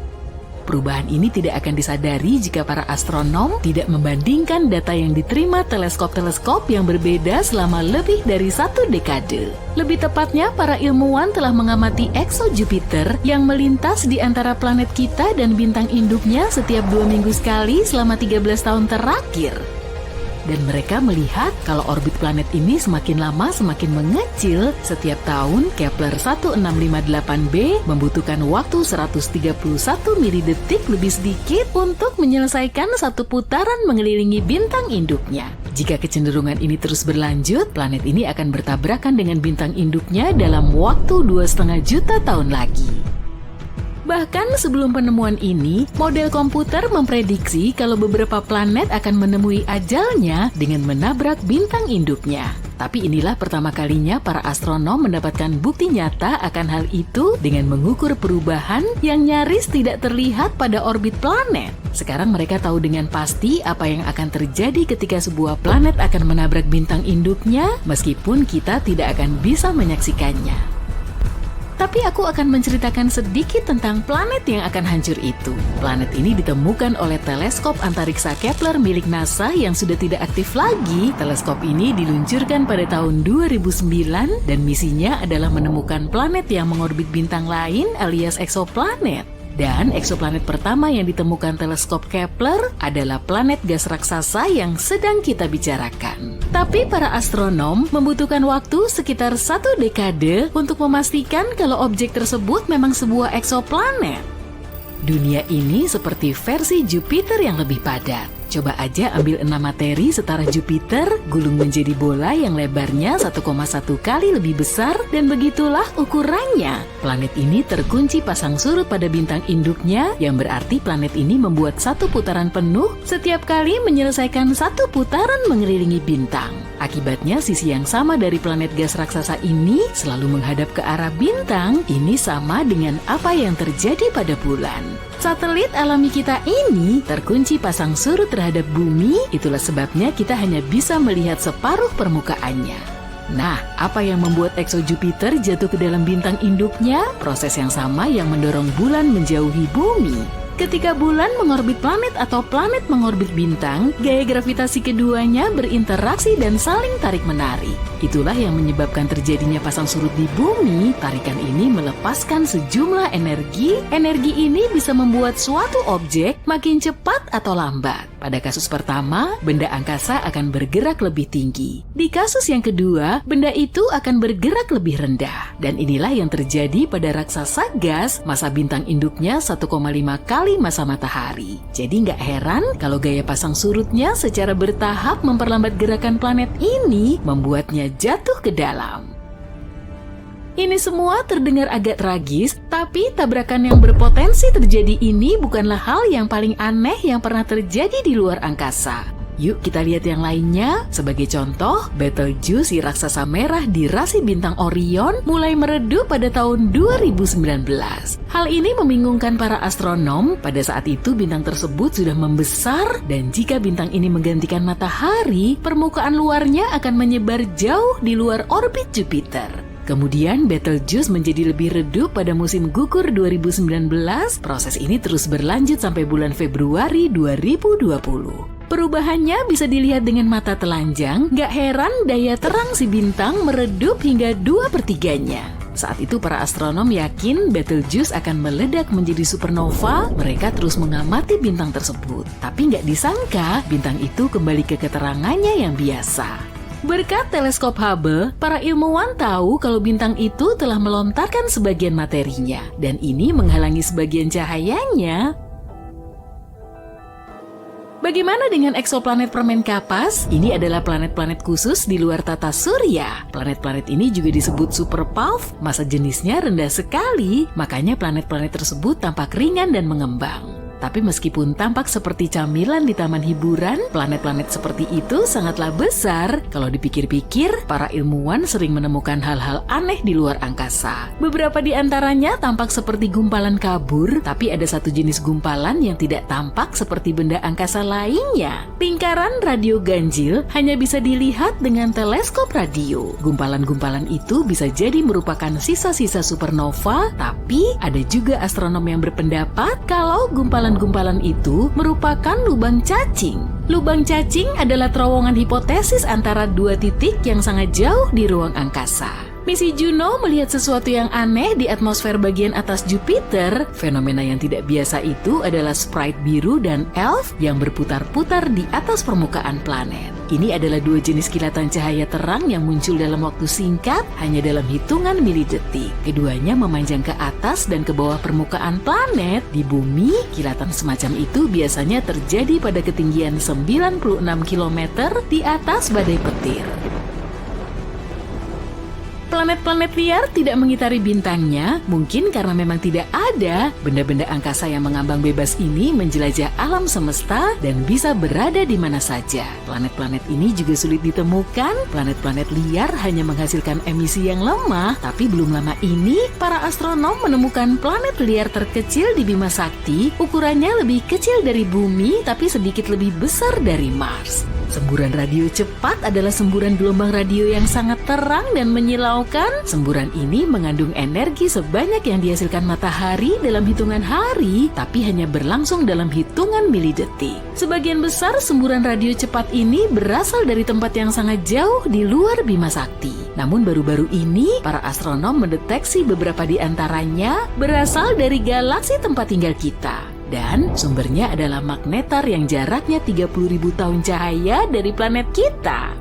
Perubahan ini tidak akan disadari jika para astronom tidak membandingkan data yang diterima teleskop-teleskop yang berbeda selama lebih dari 1 dekade. Lebih tepatnya, para ilmuwan telah mengamati ekso Jupiter yang melintas di antara planet kita dan bintang induknya setiap 2 minggu sekali selama 13 tahun terakhir. Dan mereka melihat kalau orbit planet ini semakin lama semakin mengecil. Setiap tahun, Kepler 1658b membutuhkan waktu 131 milidetik lebih sedikit untuk menyelesaikan satu putaran mengelilingi bintang induknya. Jika kecenderungan ini terus berlanjut, planet ini akan bertabrakan dengan bintang induknya dalam waktu 2,5 juta tahun lagi. Bahkan sebelum penemuan ini, model komputer memprediksi kalau beberapa planet akan menemui ajalnya dengan menabrak bintang induknya. Tapi inilah pertama kalinya para astronom mendapatkan bukti nyata akan hal itu dengan mengukur perubahan yang nyaris tidak terlihat pada orbit planet. Sekarang mereka tahu dengan pasti apa yang akan terjadi ketika sebuah planet akan menabrak bintang induknya, meskipun kita tidak akan bisa menyaksikannya. Tapi aku akan menceritakan sedikit tentang planet yang akan hancur itu. Planet ini ditemukan oleh teleskop antariksa Kepler milik NASA yang sudah tidak aktif lagi. Teleskop ini diluncurkan pada tahun 2009 dan misinya adalah menemukan planet yang mengorbit bintang lain alias eksoplanet. Dan eksoplanet pertama yang ditemukan teleskop Kepler adalah planet gas raksasa yang sedang kita bicarakan. Tapi para astronom membutuhkan waktu sekitar 1 dekade untuk memastikan kalau objek tersebut memang sebuah eksoplanet. Dunia ini seperti versi Jupiter yang lebih padat. Coba aja ambil 6 materi setara Jupiter, gulung menjadi bola yang lebarnya 1,1 kali lebih besar, dan begitulah ukurannya. Planet ini terkunci pasang surut pada bintang induknya, yang berarti planet ini membuat satu putaran penuh setiap kali menyelesaikan satu putaran mengelilingi bintang. Akibatnya sisi yang sama dari planet gas raksasa ini selalu menghadap ke arah bintang. Ini sama dengan apa yang terjadi pada bulan. Satelit alami kita ini terkunci pasang surut terhadap bumi, itulah sebabnya kita hanya bisa melihat separuh permukaannya. Nah, apa yang membuat ekso Jupiter jatuh ke dalam bintang induknya? Proses yang sama yang mendorong bulan menjauhi bumi. Ketika bulan mengorbit planet atau planet mengorbit bintang, gaya gravitasi keduanya berinteraksi dan saling tarik-menarik. Itulah yang menyebabkan terjadinya pasang surut di bumi. Tarikan ini melepaskan sejumlah energi. Energi ini bisa membuat suatu objek makin cepat atau lambat. Pada kasus pertama, benda angkasa akan bergerak lebih tinggi. Di kasus yang kedua, benda itu akan bergerak lebih rendah. Dan inilah yang terjadi pada raksasa gas, masa bintang induknya 1,5 kali masa matahari. Jadi nggak heran kalau gaya pasang surutnya secara bertahap memperlambat gerakan planet ini, membuatnya jatuh ke dalam. Ini semua terdengar agak tragis, tapi tabrakan yang berpotensi terjadi ini bukanlah hal yang paling aneh yang pernah terjadi di luar angkasa. Yuk kita lihat yang lainnya. Sebagai contoh, Betelgeuse si raksasa merah di rasi bintang Orion mulai meredup pada tahun 2019. Hal ini membingungkan para astronom. Pada saat itu bintang tersebut sudah membesar, dan jika bintang ini menggantikan matahari, permukaan luarnya akan menyebar jauh di luar orbit Jupiter. Kemudian Betelgeuse menjadi lebih redup pada musim gugur 2019. Proses ini terus berlanjut sampai bulan Februari 2020. Perubahannya bisa dilihat dengan mata telanjang. Gak heran daya terang si bintang meredup hingga 2/3-nya. Saat itu para astronom yakin Betelgeuse akan meledak menjadi supernova. Mereka terus mengamati bintang tersebut. Tapi gak disangka bintang itu kembali ke keterangannya yang biasa. Berkat teleskop Hubble, para ilmuwan tahu kalau bintang itu telah melontarkan sebagian materinya, dan ini menghalangi sebagian cahayanya. Bagaimana dengan eksoplanet permen kapas? Ini adalah planet-planet khusus di luar tata surya. Planet-planet ini juga disebut super puff, massa jenisnya rendah sekali, makanya planet-planet tersebut tampak ringan dan mengembang. Tapi meskipun tampak seperti camilan di taman hiburan, planet-planet seperti itu sangatlah besar. Kalau dipikir-pikir, para ilmuwan sering menemukan hal-hal aneh di luar angkasa. Beberapa di antaranya tampak seperti gumpalan kabur, tapi ada satu jenis gumpalan yang tidak tampak seperti benda angkasa lainnya. Lingkaran radio ganjil hanya bisa dilihat dengan teleskop radio. Gumpalan-gumpalan itu bisa jadi merupakan sisa-sisa supernova, tapi ada juga astronom yang berpendapat kalau gumpalan itu merupakan lubang cacing. Lubang cacing adalah terowongan hipotesis antara dua titik yang sangat jauh di ruang angkasa. Misi Juno melihat sesuatu yang aneh di atmosfer bagian atas Jupiter. Fenomena yang tidak biasa itu adalah sprite biru dan elf yang berputar-putar di atas permukaan planet. Ini adalah dua jenis kilatan cahaya terang yang muncul dalam waktu singkat, hanya dalam hitungan milidetik. Keduanya memanjang ke atas dan ke bawah permukaan planet. Di bumi, kilatan semacam itu biasanya terjadi pada ketinggian 96 km di atas badai petir. Planet-planet liar tidak mengitari bintangnya, mungkin karena memang tidak ada benda-benda angkasa yang mengambang bebas ini menjelajah alam semesta dan bisa berada di mana saja. Planet-planet ini juga sulit ditemukan. Planet-planet liar hanya menghasilkan emisi yang lemah, tapi belum lama ini para astronom menemukan planet liar terkecil di Bima Sakti. Ukurannya lebih kecil dari Bumi, tapi sedikit lebih besar dari Mars. Semburan radio cepat adalah semburan gelombang radio yang sangat terang dan menyilaukan. Semburan ini mengandung energi sebanyak yang dihasilkan matahari dalam hitungan hari, tapi hanya berlangsung dalam hitungan milidetik. Sebagian besar semburan radio cepat ini berasal dari tempat yang sangat jauh di luar Bima Sakti. Namun baru-baru ini, para astronom mendeteksi beberapa di antaranya berasal dari galaksi tempat tinggal kita. Dan sumbernya adalah magnetar yang jaraknya 30.000 tahun cahaya dari planet kita.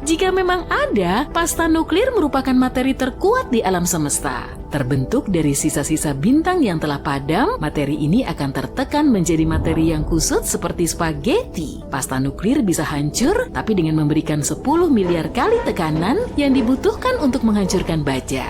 Jika memang ada, pasta nuklir merupakan materi terkuat di alam semesta. Terbentuk dari sisa-sisa bintang yang telah padam, materi ini akan tertekan menjadi materi yang kusut seperti spaghetti. Pasta nuklir bisa hancur, tapi dengan memberikan 10 miliar kali tekanan yang dibutuhkan untuk menghancurkan baja.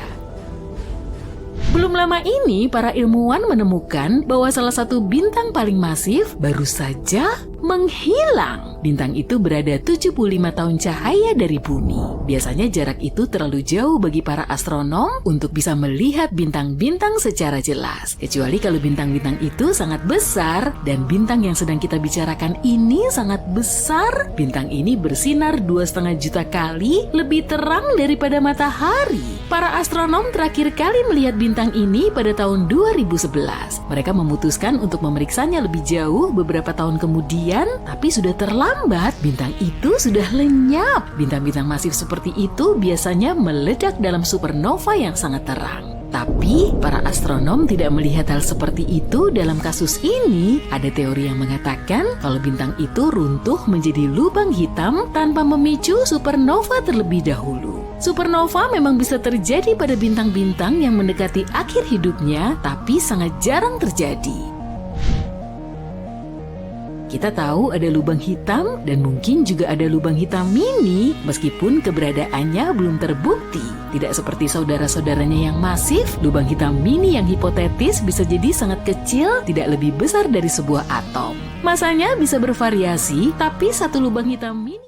Belum lama ini, para ilmuwan menemukan bahwa salah satu bintang paling masif baru saja menghilang. Bintang itu berada 75 tahun cahaya dari Bumi. Biasanya jarak itu terlalu jauh bagi para astronom untuk bisa melihat bintang-bintang secara jelas. Kecuali kalau bintang-bintang itu sangat besar, dan bintang yang sedang kita bicarakan ini sangat besar. Bintang ini bersinar 2,5 juta kali lebih terang daripada matahari. Para astronom terakhir kali melihat bintang ini pada tahun 2011. Mereka memutuskan untuk memeriksanya lebih jauh beberapa tahun kemudian, tapi sudah terlambat. Bintang itu sudah lenyap. Bintang-bintang masif seperti itu biasanya meledak dalam supernova yang sangat terang. Tapi para astronom tidak melihat hal seperti itu dalam kasus ini. Ada teori yang mengatakan kalau bintang itu runtuh menjadi lubang hitam tanpa memicu supernova terlebih dahulu. Supernova memang bisa terjadi pada bintang-bintang yang mendekati akhir hidupnya, tapi sangat jarang terjadi. Kita tahu ada lubang hitam dan mungkin juga ada lubang hitam mini, meskipun keberadaannya belum terbukti. Tidak seperti saudara-saudaranya yang masif, lubang hitam mini yang hipotetis bisa jadi sangat kecil, tidak lebih besar dari sebuah atom. Masanya bisa bervariasi, tapi satu lubang hitam mini